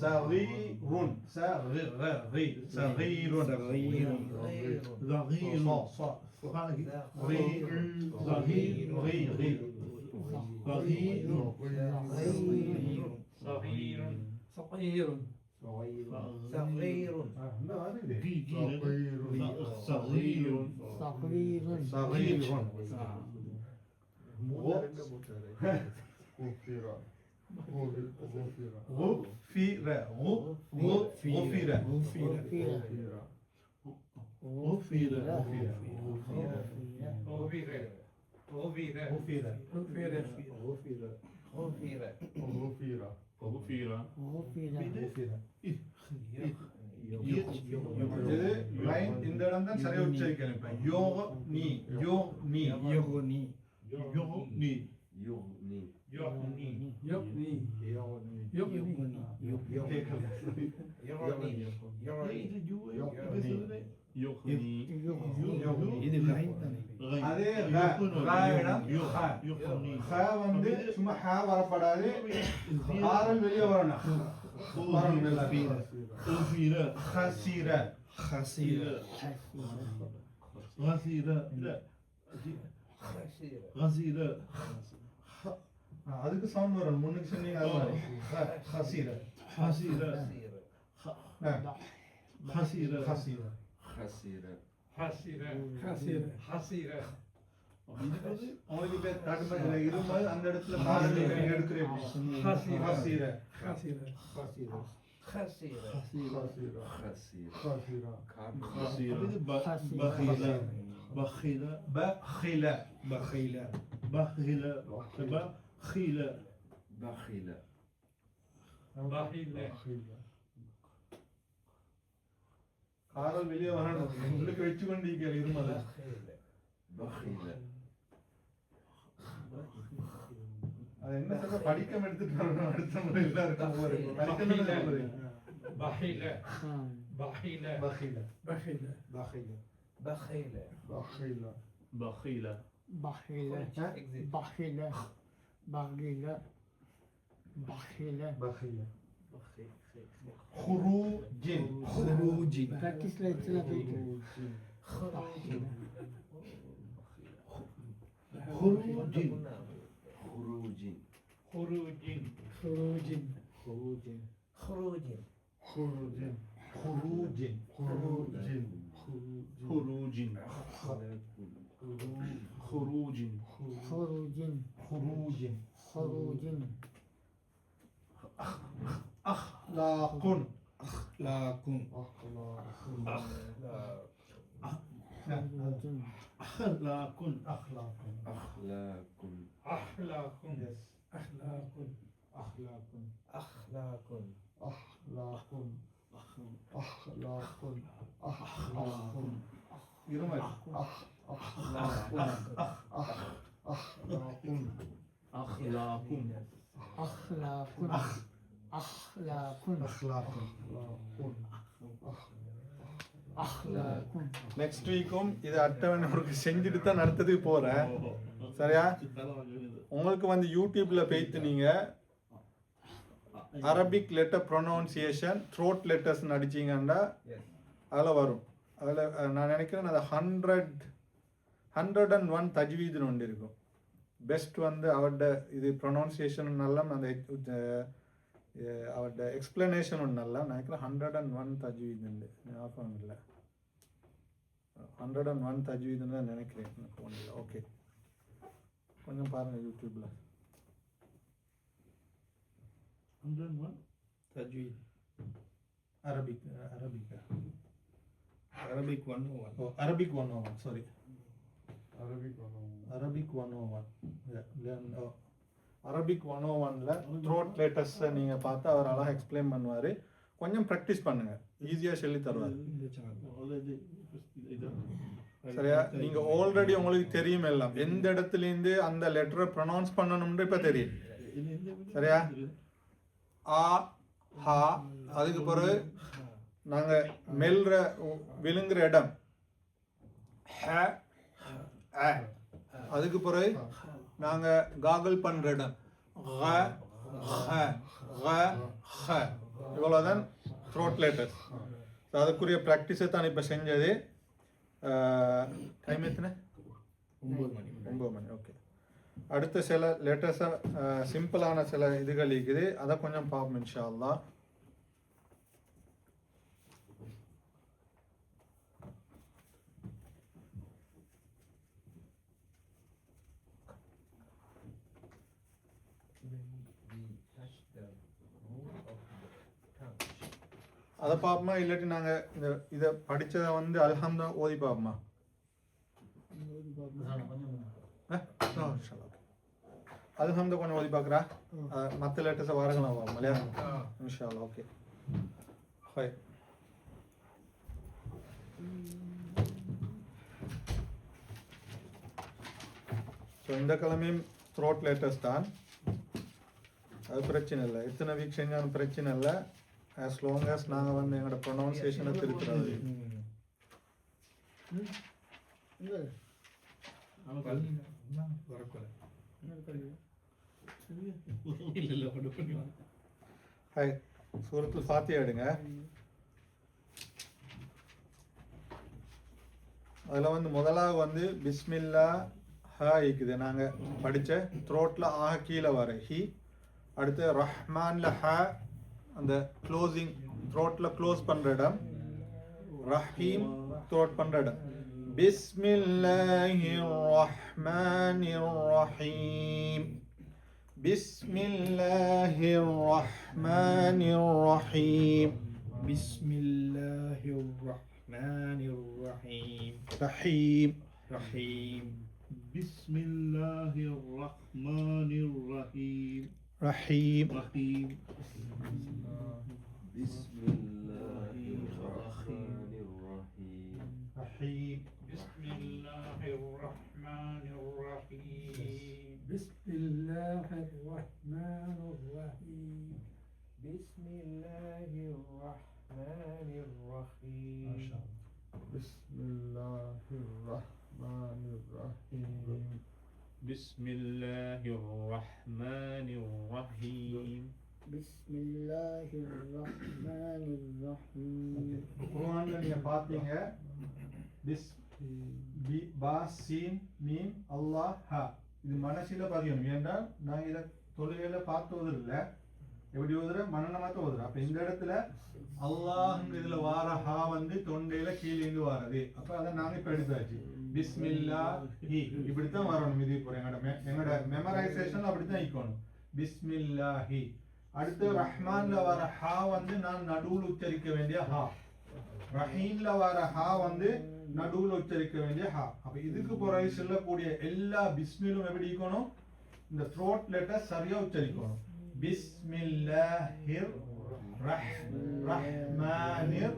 صغير صغير صغير صغير صغير غفيرة غفر இது லைன் இந்த இடம் தான் சரியா உச்சரிக்கணும். இப்ப யோக நீ يغني يغني يغني يغني يغني இது லைன் தானே அதே ஹ வந்து சும்மா ஹ வரப்படாது, ஆரல் வெளியே வரணும். غفيرة ஹசீர خسيرة غزيرة لا غزيرة அதுக்கு சவுண்ட் வரும். முன்னுக்கு சொன்னீங்க அது மாதிரி. ஹசீர حسيرة حسيرة ஹசீர خسيرة حسيرة خسيرة حسيرة உங்களுக்கு இப்ப தடுப்பதில்ல இருமல் அந்த இடத்துல பாடல் எடுக்கிறீங்க. ஹசீர خسيرة خسيرة خسيرة خسيرة خسيرة خسيرة بخيلة بخيلة بخيلة بخيلة بخيلة بخيلة بخيلة بخيلة காரல் வெளியே வரணும். உங்களுக்கு வச்சு கொண்டிருக்கிற இருமல். بخيلة அது என்ன சொல்ற படிக்கம் எடுத்துட்டு வரணும். அடுத்த முறை எல்லாருக்கும் படிக்கணும். بخيلة بخيلة பخيلة بخيلة بخيلة بخيلة بخيلة بخيلة بخيلة بخيلة بخيلة خروج خروج ركز لا خروج خروج خروج خروج خروج خروج خروج خروج خروج خروج خروج خروج خروج خروج أخلاق أخلاق أخلاق أخلاق أخلاق أخلاق أخلاق أخلاق أخلاق أخلاق أخلاق أخلاق இருமல். أخلاق أخلاق أخلاق أخلاق أخلاق أخلاق நெக்ஸ்ட் வீக்கும் இது அட்டவணை செஞ்சுட்டு தான் அடுத்ததுக்கு போறேன். சரியா? உங்களுக்கு வந்து யூடியூப்ல போயிட்டு நீங்க Arabic letter pronunciation throat letters அடிச்சிங்கன்னா அதில் வரும். அதில் நான் நினைக்கிறேன் அது 101 தஜ்வீதுன்னு ஒன்று இருக்கும். பெஸ்ட் வந்து அவரோட இது ப்ரொனவுன்சியேஷன் நல்லா அந்த அவரோட எக்ஸ்பிளனேஷன் ஒன்று நல்லா நினைக்கிறேன். 101 தஜ்வீதுண்டு ஞாபகம் இல்லை. 101 தஜ்வீதுன்னு தான் நினைக்கிறேன். ஓகே, கொஞ்சம் பாருங்கள் யூடியூப்பில். 101 تجويد Arabic Arabic 101 Arabic 101, sorry. Arabic 101. Arabic 101ல த்ரோட் லேட்டர்ஸ் நீங்க பார்த்து அவர் அழகாக எக்ஸ்பிளைன் பண்ணுவாரு. கொஞ்சம் ப்ராக்டிஸ் பண்ணுங்க, ஈஸியா சொல்லி தருவார். சரியா? நீங்க ஆல்ரெடி உங்களுக்கு தெரியும் எல்லாம், எந்த இடத்துல இருந்து அந்த லெட்டரை ப்ரொனவுன்ஸ் பண்ணணும்னு இப்ப தெரியும். சரியா? ஆ ஹா, அதுக்கு பிறகு நாங்க மெல்ற விழுங்குற இடம் ஹ அ, அதுக்கு பிறகு நாங்க காகல் பண்ற இடம் க ஹ க ஹ, இவ்வளவுதான் த்ரோட் லேட்டர்ஸ். அதுக்குரிய ப்ராக்டிஸை தான் இப்போ செஞ்சது. டைம் எத்தனை? 9 மணி. ஓகே, அடுத்த சில லேட்டர்ஸாக சிம்பிளான சில இதுகள் இருக்குது, அதை கொஞ்சம் பார்ப்போம் இன்ஷா அல்லாஹ். அதை பார்ப்போமா, இல்லாட்டி நாங்கள் இதை படித்ததை வந்து அல்ஹம்து ஓதி பார்ப்போமா? அல்ஹம்து கொஞ்சம் ஓதி பார்க்குறா மற்ற லேட்டஸை வாரங்களாம் மலையாளம் இன்ஷா அல்லாஹ் ஓகே ஹாய் ஸோ இந்த கிழமையும் த்ரோட் லேட்டஸ்ட் தான் அது பிரச்சனை இல்லை எத்தனை வீக் செஞ்சாலும் பிரச்சனை இல்லை ஆஸ் லாங் ஆஸ் நாங்கள் வந்து எங்களோட ப்ரொனவுன்சியேஷனை திருத்துறது ஹாய் சூரத்துல் ஃபாத்தியா எடுங்க அதில் வந்து முதலாவது வந்து பிஸ்மில்லா ஹா இருக்குது நாங்கள் படித்த த்ரோட்டில் ஆக கீழே வர ஹி அடுத்து ரஹ்மான்ல ஹ அந்த க்ளோசிங் த்ரோட்டில் க்ளோஸ் பண்ணுற இடம் ரஹீம் த்ரோட் பண்ணுற இடம் பிஸ்மில்லாஹிர் ரஹ்மானிர் ரஹீம் பிஸ்மில்லாஹிர் ரஹ்மானிர் ரஹீம் பிஸ்மில்லாஹிர் ரஹ்மானிர் ரஹீம் ரஹீம் ரஹீம் بسم الله الرحمن الرحيم ரஹீம் ரஹீம் بسم الله الرحمن الرحيم ரஹீம் بسم الله الرحمن الرحيم بسم الله الرحمن الرحيم بسم الله الرحمن الرحيم بسم الله الرحمن الرحيم بسم الله الرحمن الرحيم بسم الله الرحمن الرحيم குர்ஆன்ல நீங்க பாத்தீங்க பிஸ் பி பா சீன் மீம் அல்லாஹ் ஹ இது மனசில பதியணும் ஏன்னா நான் இத தொழுகையில பார்த்தது இல்ல எப்படி ஓதுற மனநமத்த ஓதுற அப்ப இந்த இடத்துல அல்லாஹ்ங்க இதுல வார ஹா வந்து தொண்டையில கீழ இருந்து வாரது அப்ப அத நாங்க இப்ப எடுத்தாச்சு பிஸ்மில்லாஹி இப்படி தான் வரணும் இது இப்போ எங்கட மெமரைசேஷன் அப்படி தான் இருக்கணும் பிஸ்மில்லாஹி அடுத்து ரஹ்மான்ல வர ஹா வந்து நான் நடுவுல உச்சரிக்க வேண்டிய ஹா ரஹீம்ல வர ஹா வந்து நடுவுல உச்சரிக்க வேண்டிய ஹா அப்ப இதுக்கு பிறகு சொல்லக்கூடிய எல்லா பிஸ்மிலும் எப்படி இருக்கணும் இந்த த்ரோட் லெட்டர் சரியா உச்சரிக்கணும் பிஸ்மில்லாஹிர் ரஹ்மானிர்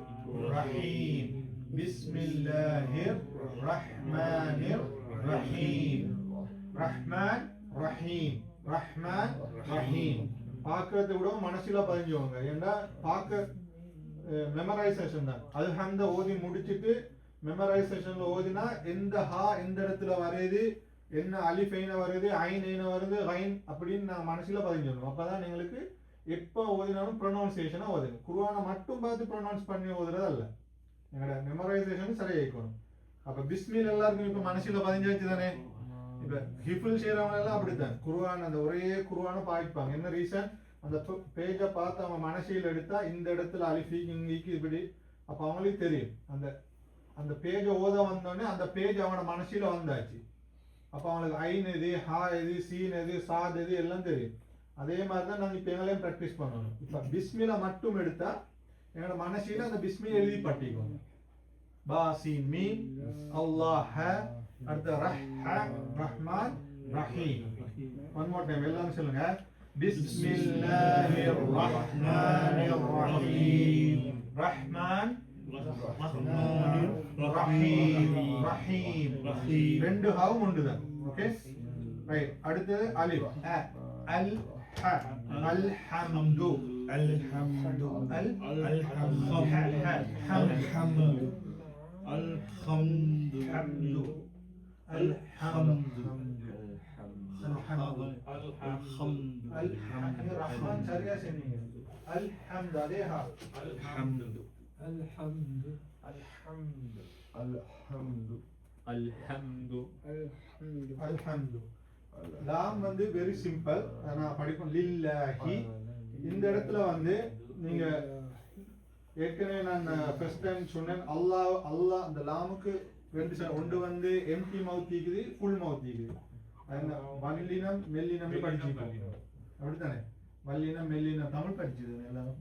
ரஹீம் பிஸ்மில்லாஹிர் ரஹ்மானிர் ரஹீம் ரஹ்மான் ரஹீம் ரஹ்மான் ரஹீம் பார்க்கறத விட மனசுல பதிஞ்சவங்க ஏன்னா பார்க்க மெமரைசேஷன் தான் அல்ஹம்த ஓதி முடிச்சிட்டு மெமரைசேஷன்ல ஓதினா எந்த ஹா எந்த இடத்துல வருது என்ன அலிஃப் ஐன வருது ஐன் ஐன வருது கைன் அப்படின்னு நான் மனசுல பதிஞ்சிடணும் அப்பதான் எங்களுக்கு எப்போ ஓதினாலும் ப்ரொனவுன்சியேஷனா ஓதணும் குர்ஆனை மட்டும் பார்த்து ப்ரொனவுன்ஸ் பண்ணி ஓதுறது அல்ல எங்களோட மெமரைசேஷன் சரியா இருக்கணும் அப்ப பிஸ்மில் எல்லாருக்கும் இப்ப மனசுல பதிஞ்சாச்சு தானே இப்ப ஹிஃபுல் செய்யறவங்க எல்லாம் அப்படித்தான் குர்ஆன் அந்த ஒரே குர்ஆனை பாய்ப்பாங்க என்ன ரீசன் அந்த பேஜை பார்த்து அவன் மனசில் எடுத்தா இந்த இடத்துல அலிஃபி இங்கிக்கு இப்படி அப்ப அவங்களுக்கு தெரியும் அந்த அந்த பேஜை ஓத வந்தோடனே அந்த பேஜ் அவனோட மனசில வந்தாச்சு அப்ப அவங்களுக்கு ஐன் எது ஹா எது சீன் எது சாத் எது எல்லாம் தெரியும் அதே மாதிரிதான் நாங்க இப்ப எங்களையும் பிராக்டிஸ் பண்ணணும் இப்ப பிஸ்மில மட்டும் எடுத்தா எங்களோட மனசில அந்த பிஸ்மி எழுதி பட்டிக்கும் பா சீன் மீன் அல்லாஹ் அடுத்து Rahman Rahim one more time எல்லாரும் சொல்லுங்க பிஸ்மில்லாஹிர் ரஹ்மானிர் ரஹீம் ரஹ்மான் ரஹீம் ரஹீம் ரெண்டு ஹாவும் உண்டுதான் ஓகே ரைட் அடுத்து அலிஃப் அல் ஹ அல்ஹம்து الحمد ரஹ்மான் சரியா சொன்னீங்க அல்ஹம்து அதேஹா الحمد الحمد الحمد அல்ஹம்து الحمد அல்ஹம்து லாம் வந்து வெரி சிம்பிள் நான் படிப்போம் லில்லாஹி இந்த இடத்துல வந்து நீங்க ஏற்கனவே நான் ஃபர்ஸ்ட் டைம் சொன்னேன் அல்லாஹ் அல்லாஹ் அந்த லாமுக்கு ரெண்டு ஒன்று வந்து எம்டி மவுத் இருக்குது ஃபுல் மவுத் இருக்குது வல்லினம் மெல்லினம் படிச்சிருக்கோம் அப்படித்தானே வல்லினம் மெல்லினம் தமிழ் படிச்சது எல்லாரும்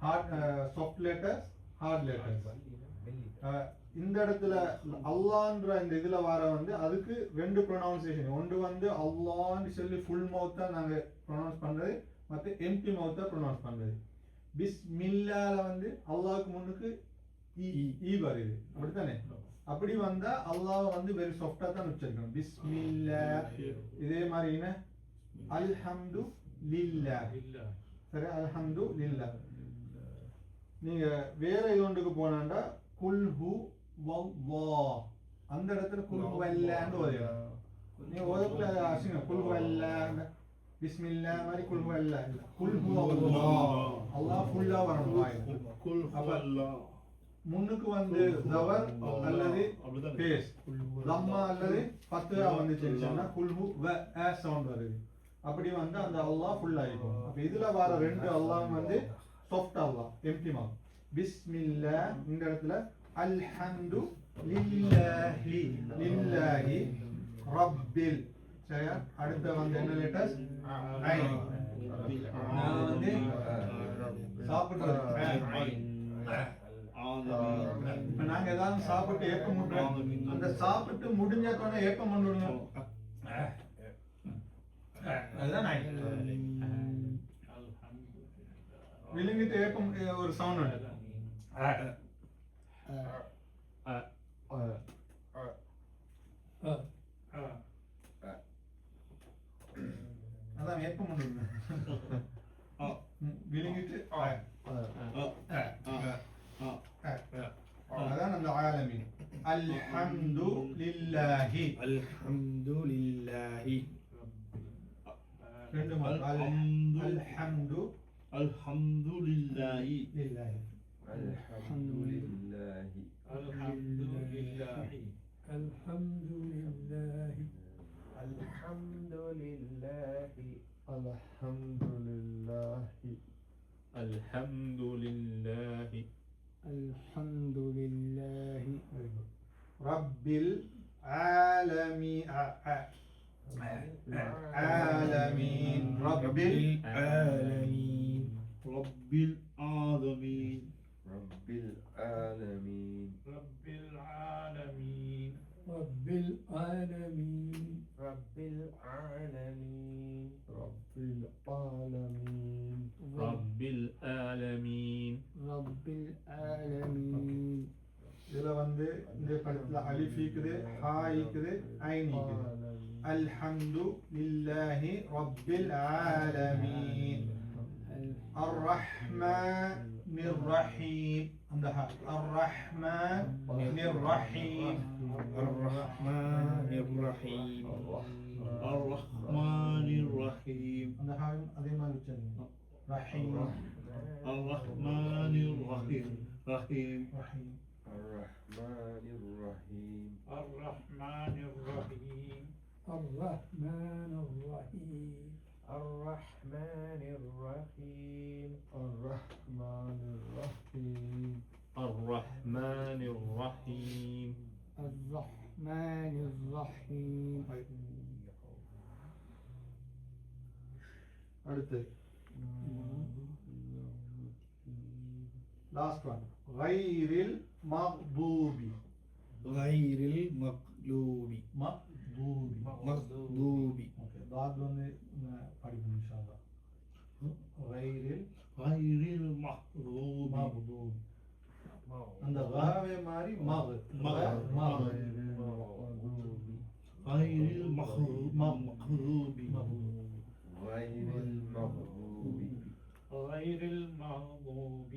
hard soft letters hard letters இந்த இடத்துல அல்லான்ற இந்த இதுல வர வந்து அதுக்கு ரெண்டு ப்ரொனவுன்சியேஷன். ஒன்று வந்து அல்லான்னு சொல்லி ஃபுல் மவுத்தா நாங்க ப்ரொனவுன்ஸ் பண்றது, மற்ற எம்டி மவுத்தா ப்ரொனவுன்ஸ் பண்றது. பிஸ்மில்லால வந்து அல்லாஹ்க்கு முன்னுக்கு ஈ வருது, அப்படித்தானே? அப்படி வந்தா அல்லாஹ் வந்து வெரி சாஃப்டா தான் உச்சரிக்கணும். பிஸ்மில்லா. இதே மாதிரி என்ன அல்ஹம்து லில்லாஹ். சரி, அல்ஹம்து லில்லாஹ். நீங்க வேற ஒன்றுக்கு போனாண்டா குல்ஹு வல்லாஹ், அந்த இடத்துல குல்ஹு வல்லான்னு ஓதணும். நீங்க ஓதக்குள்ள அசிங்க குல்ஹு வல்லாஹ் பிஸ்மில்லா மாதிரி குல்ஹு வல்லாஹ் இல்ல, குல்ஹு வல்லாஹ். அல்லாஹ் ஃபுல்லா வரணும் வாயில. அப்ப முன்னுக்கு வந்து ஜவர் அல்லது பேஸ் லம்மா அல்லது ஃபத்ஹா வந்துச்சுன்னா குல்ஹு வ அ சவுண்ட் வருது. அப்படி வந்து அந்த அல்லாஹ் ஃபுல்லா இருக்கும். அப்ப இதுல வர ரெண்டு அல்லாஹ் வந்து சாஃப்ட் அல்லாஹ், எம்டி மவுத். பிஸ்மில்லா இந்த இடத்துல அல்ஹம்து லில்லாஹி லில்லாஹி ரப்பில். சரியா? அடுத்து வந்து என்ன லெட்டர்ஸ்? ஐன். நான் வந்து சாப்பிடுறது. இப்ப நாங்க ஏதாவது சாப்பிட்டு ஏப்பம் பண்றோம், அந்த சாப்பிட்டு முடிஞ்சோடனே ஏப்பம் பண்ணிடணும். அதுதான் விழுங்கிட்டு ஏப்பம் ஒரு சவுண்ட் உண்டு. அதான் ஏப்பம் பண்ணிடணும். விழுங்கிட்டு அதான் அந்த ஆலமீன். அல்ஹம்து லில்லாஹி. الحمد لله ரெண்டு மாதிரி அல்ஹம்து அல்ஹம்துலில்லாஹி லில்லாஹி. Alhamdulillahi. அல்ஹம்துலில்லாஹி الحمد لله அல்ஹம்துலில்லாஹி அல்ஹம்துலில்லாஹி அல்ஹம்துலில்லாஹி الحمد لله ரப்பில் ஆலமீன். ஆலமீன் ரப்பில் العالمين ரப்பில் ஆலமீன் Rabbil alamin. ரப்பில் ஆலமீன் رب العالمين ரப்பில் ஆலமீன் ரப்பில் ஆலமீன். ரப்பில் ஆலமீன் رب العالمين இதுல வந்து இந்த படத்துல அலிஃப் இருக்குது, ஹா இருக்குது, ஐன் இருக்குது. அல்ஹம்து லில்லாஹி ரப்பில் ஆலமீன். அர்ரஹ்மானிர் ரஹீம். அந்த ஹா அர்ரஹ்மானிர் ரஹீம். الرحمن الرحيم அர்ரஹ்மானிர் ரஹீம் அந்த ஹா அதே மாதிரி உச்சரிக்கணும். ரஹீம் அர்ரஹ்மானிர் ரஹீம் ரஹீம் ரஹீம். Ar-Rahmanir Rahim. அர்ரஹ்மானிர் ரஹீம் الرحمن الرحيم அர்ரஹ்மானிர் ரஹீம் அர்ரஹ்மானிர் ரஹீம். அர்ரஹ்மானிர் ரஹீம் الرحمن الرحيم அடுத்து லாஸ்ட் ஒன் கைரில் மக்தூபி. غير المغلوب மக்தூபி. ஓகே, தாத் வந்து படிக்கணும் இன்ஷா அல்லாஹ். கைரில் கைரில் மஹ்ரூபி மக்தூபி. அந்த காவே மாதிரி மக் மக். கைரில் மஹ்ரூபி Ghayril maghdubi. கைரில் மஹ்ரூபி غير المغضوب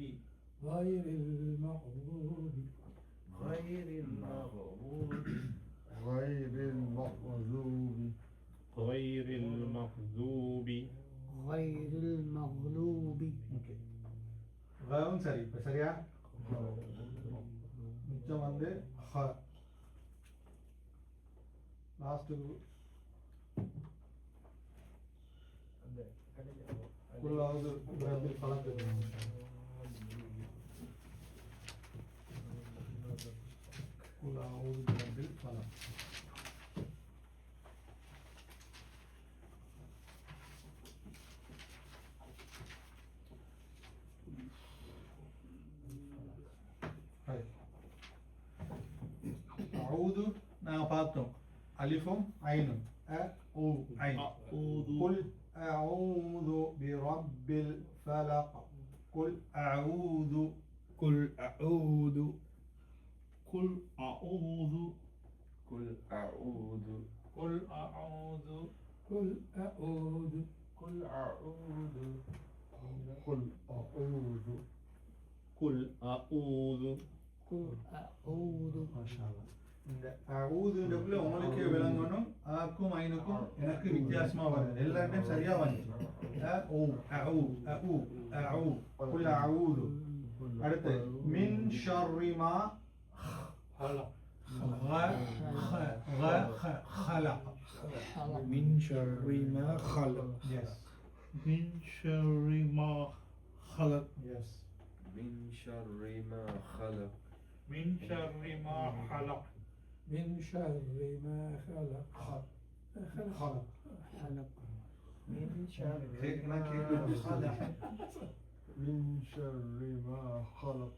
غيرil மக்தூபி கைரில் மக்தூபி. கைரில் மஹ்ரூபி غير المغلوب ஓகே, கவும் சரி. இப்போ சரியா? மிச்சம் வந்து ஹ. லாஸ்ட் அந்த கடைசி குல்லாவது பிரபில் பலத்து. குல்லாவது பிரபில் பலம். Right. பார்த்தோம் அலிஃபும் ஐனும் உ ஐன் أعوذ قل أعوذ برب الفلق قل أعوذ قل أعوذ قل أعوذ قل أعوذ قل أعوذ قل أعوذ قل أعوذ قل أعوذ قل أعوذ قل أعوذ மாஷாஅல்லாஹ். இந்த அவுதுன்றக்குள்ள உங்களுக்கே விளங்கணும் ஆக்கும் ஐனுக்கும் எனக்கு வித்தியாசமா வருது எல்லா டைம் சரியா வந்துச்சு உ அஉ அஉ அஉ குல் அஊது அடுத்து மின் ஷர்ரி மா خلق خلق من شر ما خلق yes من شر ما خلق yes من شر ما خلق من شر ما خلق من شر ما خلق خلق خلق من شر கேக்குனா ما கேக்குது خلق من شر ما خلق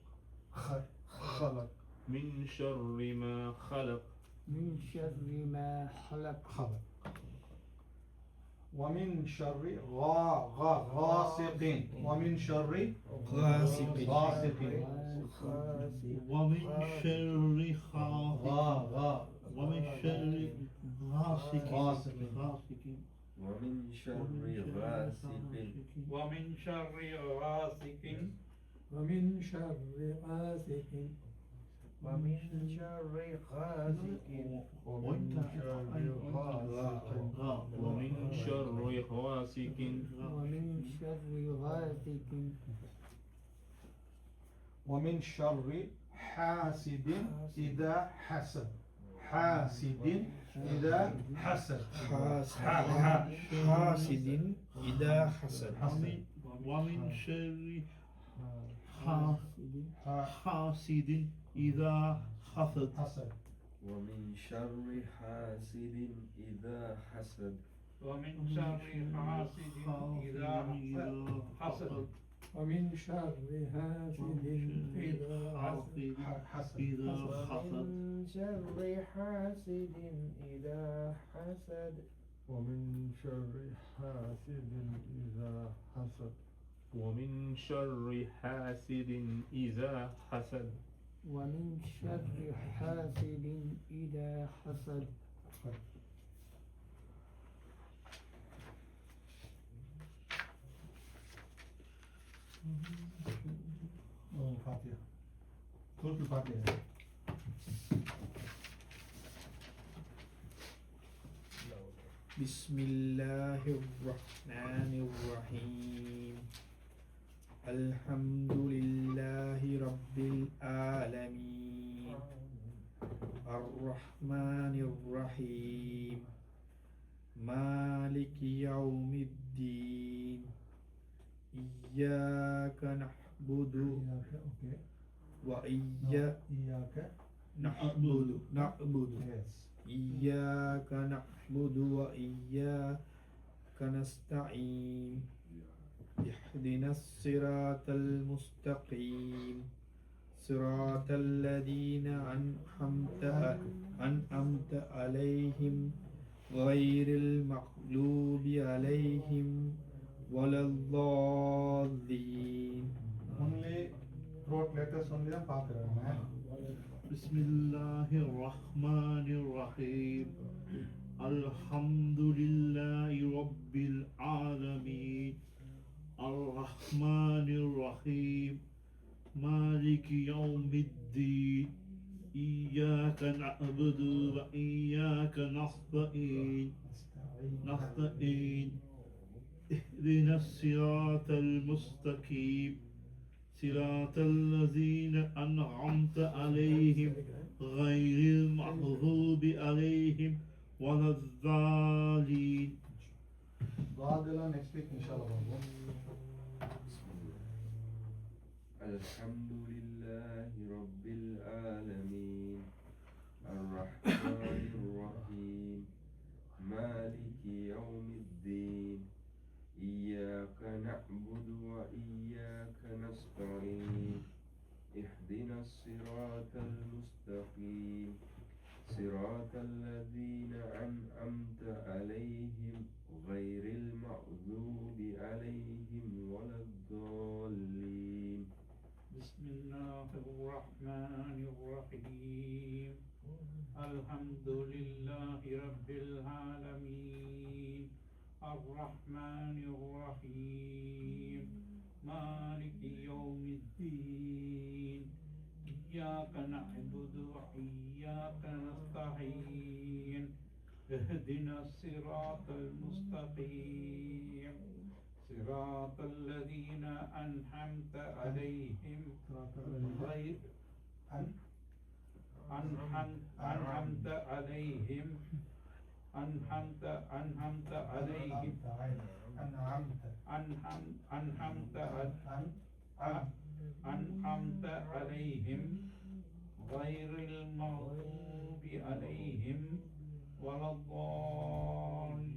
خلق من شر ما خلق من شر ما خلق خلق ومن شر غاسق ومن شر غاسق غاسق ومن شر خاسق غا ومن شر غاسق غاسق. غاسق ومن شر غاسق ومن شر غاسق ومن شر غاسق ومن شر غاسق ومن شر غاسق ومن شر غاسق ومن شر غاسق ومن شر حاسد إذا حسد حاسد إذا حسد حاسد إذا حسد ومن شر حاسد إذا حسد حسد ومن شر حاسد إذا حسد ومن شر حاسد إذا حسد ومن شر حاسد إذا حسد حسد إذا حسد ومن شر حاسد إذا حسد ومن شر حاسد إذا حسد ومن شر حاسد إذا حسد ومن شر حاسد إذا حسد الفاتحة سورة الفاتحة بسم الله الرحمن الرحيم الحمد لله رب العالمين الرحمن الرحيم مالك يوم الدين إياك نعبد إياك نعبد yes إياك نعبد وإياك نستعين اهدنا الصراط المستقيم صراط الذين أنعمت عليهم غير المغضوب عليهم ولا الضالين only throat letters only தான் பார்க்குறாங்க بسم الله الرحمن الرحيم الحمد لله رب العالمين الرحمن الرحيم مالك يوم الدين إياك نعبد وإياك نستعين اهدنا الصراط المستقيم صراط الذين أنعمت عليهم غير المغضوب عليهم ولا الضالين. ضادلا next week inshallah பார்ப்போம் الحمد لله رب العالمين الرحمن الرحيم مالك يوم الدين إياك نعبد وإياك نستعين اهدنا الصراط المستقيم صراط الذين أنعمت عليهم غير المغضوب عليهم ولا الضالين. بسم الله الرحمن الرحيم. الحمد لله رب العالمين الرحمن الرحيم مالك يوم الدين إياك نعبد وإياك نستعين اهدنا الصراط المستقيم صراط الذين أنعمت عليهم غير أنعمت عليهم أنعمت عليهم أنعمت عليهم غير المغضوب عليهم ولا الضالين.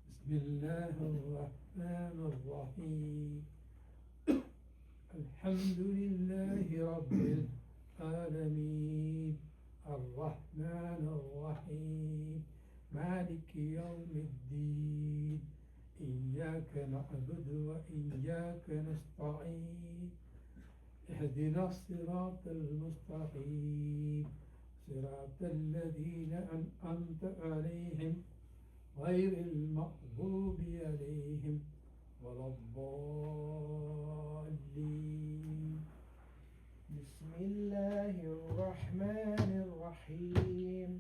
بسم الله الرحمن الرحيم. الحمد لله رب العالمين الرحمن الرحيم مالك يوم الدين إياك نعبد وإياك نستعين اهدنا الصراط المستقيم صراط الذين أنعمت عليهم غير المغضوب عليهم ولا الضالين. بسم الله الرحمن الرحيم.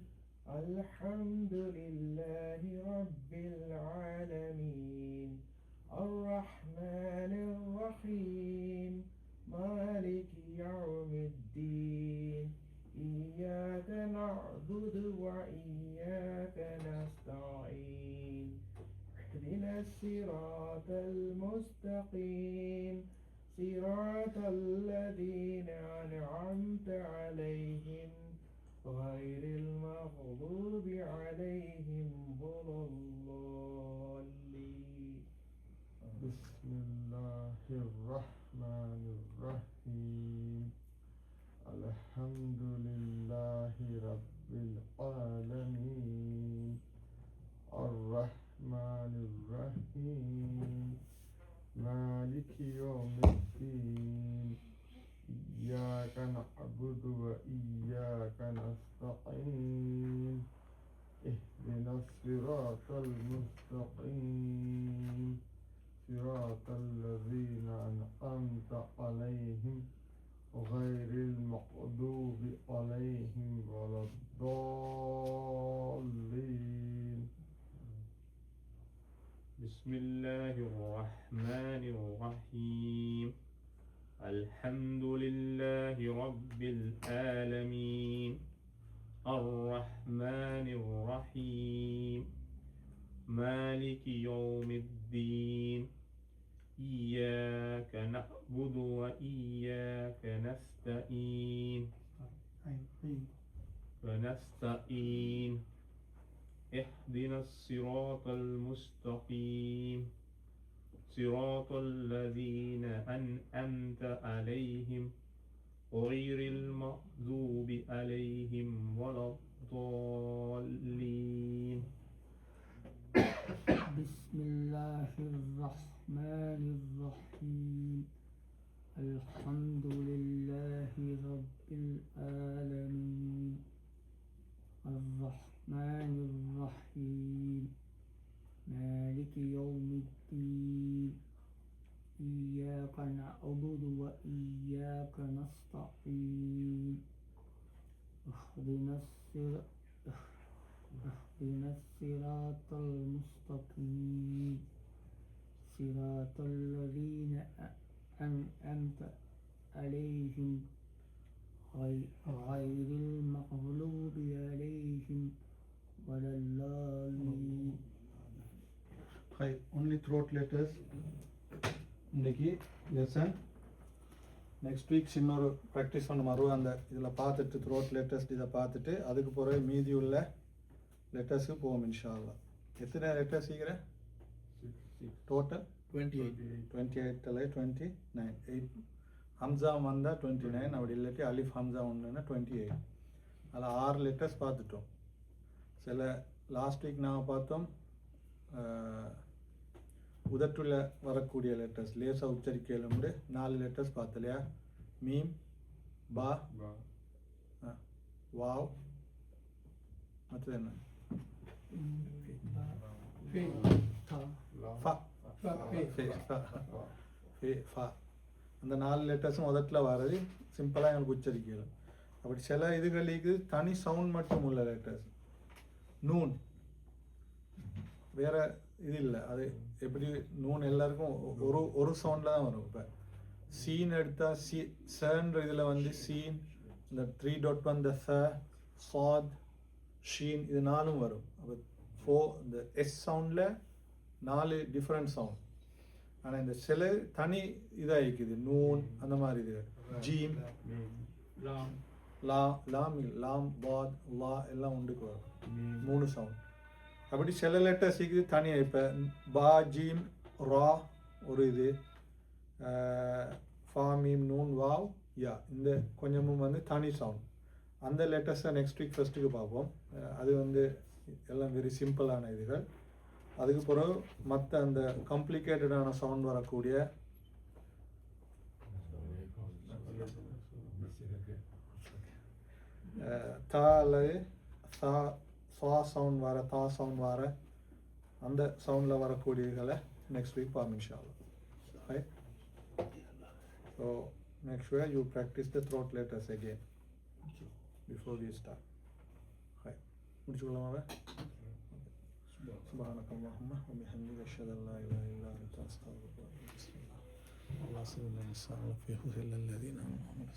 الحمد لله رب العالمين الرحمن الرحيم مالك يوم الدين إياك نعبد وإياك نستعين اهدنا الصراط المستقيم صراط الذين أنعمت عليهم غير المغضوب عليهم ولا الضالين. بسم الله الرحمن الرحيم. الحمد لله رب العالمين الرحمن الرحيم مالك يوم الدين إياك نعبد وإياك نستعين اهدنا الصراط المستقيم صراط الذين أنعمت عليهم غير المغضوب عليهم ولا الضالين. بسم الله الرحمن الرحيم. الحمد لله رب العالمين الرحمن الرحيم مالك يوم الدين إياك نعبد وإياك نستعين اهدنا الصراط المستقيم صراط الذين أنعمت عليهم غير المغضوب عليهم ولا الضالين. بسم الله الرحمن الرحيم. الحمد لله رب العالمين الرحمن الرحيم مالك يوم الدين إياك نعبد وإياك نستعين اهدنا الصراط المستقيم صراط الذين أنعمت عليهم غير المغضوب عليهم ولا الضالين. Hi, only throat letters. இன்னைக்கு லெசன் நெக்ஸ்ட் வீக் இன்னொரு ப்ராக்டிஸ் பண்ண மறுவா அந்த இதில் பார்த்துட்டு த்ரோட் லெட்டர்ஸ் இதை பார்த்துட்டு அதுக்கு பிறகு மீதி உள்ள லெட்டர்ஸுக்கு போவோம் இன்ஷா அல்லாஹ். எத்தனை லெட்டர்ஸ் சீக்கிரம் டோட்டல் 28 29 8 ஹம்சா வந்தால் 29 அப்படி இல்லாட்டி அலிஃப் ஹம்சா ஒன்றுன்னா 28 அதில் 6 லெட்டர்ஸ் பார்த்துட்டோம். சில லாஸ்ட் வீக் நாங்கள் பார்த்தோம் உதட்டுல வரக்கூடிய லெட்டர்ஸ் லேசாக உச்சரிக்கையிலுண்டு 4 லெட்டர்ஸ் பார்த்தோம் இல்லையா? மீம், பா, வாவ், மற்றது என்ன? ஃபா. ஃபா. அந்த 4 லெட்டர்ஸும் உதட்டில் வர்றது சிம்பிளாக எங்களுக்கு உச்சரிக்கலாம். அப்படி சில இதுகளுக்கு தனி சவுண்ட் மட்டும் உள்ள லெட்டர்ஸ். நூன் வேற இது இல்லை, அது எப்படி நூன் எல்லாருக்கும் ஒரு சவுண்டில் தான் வரும். இப்போ சீன் எடுத்தால் சன்ற இதில் வந்து சீன், இந்த 3 டாட் வந்து ச, சாத், ஷீன், இது 4ம் வரும். அப்போ இந்த எஸ் சவுண்டில் 4 டிஃப்ரெண்ட் சவுண்ட். ஆனால் இந்த சில தனி இதாக இருக்குது, நூன் அந்த மாதிரி இது. ஜீம், லாம், பாத், லா எல்லாம் உண்டுக்கு வரும், 3 சவுண்ட். அப்படி சில லெட்டர்ஸ் இருக்குது தனியாக. இப்போ பா, ஜீம், ரா ஒரு இது, ஃபா, மீம், நூன், வாவ், யா, இந்த கொஞ்சமும் வந்து தனி சவுண்ட். அந்த லெட்டர்ஸை நெக்ஸ்ட் வீக் ஃபஸ்ட்டுக்கு பார்ப்போம். அது வந்து எல்லாம் வெரி சிம்பிளான இதுகள். அதுக்கு பிறகு மற்ற அந்த காம்ப்ளிகேட்டடான சவுண்ட் வரக்கூடிய தா அல்லது சா, சா சவுண்ட் வர, தா சவுண்ட் வர, அந்த சவுண்டில் வரக்கூடியதுகளை நெக்ஸ்ட் வீக் பார்ப்போம் இன்ஷா அல்லாஹ். Right? So make sure you practice the throat letters again before we start. Right. முடிச்சுக்கலாமா? سبحانك اللهم وبحمدك أشهد أن لا إله إلا أنت أستغفرك وأتوب إليك. اللهم صل على سيدنا محمد وعلى آله وصحبه الذين آمنوا.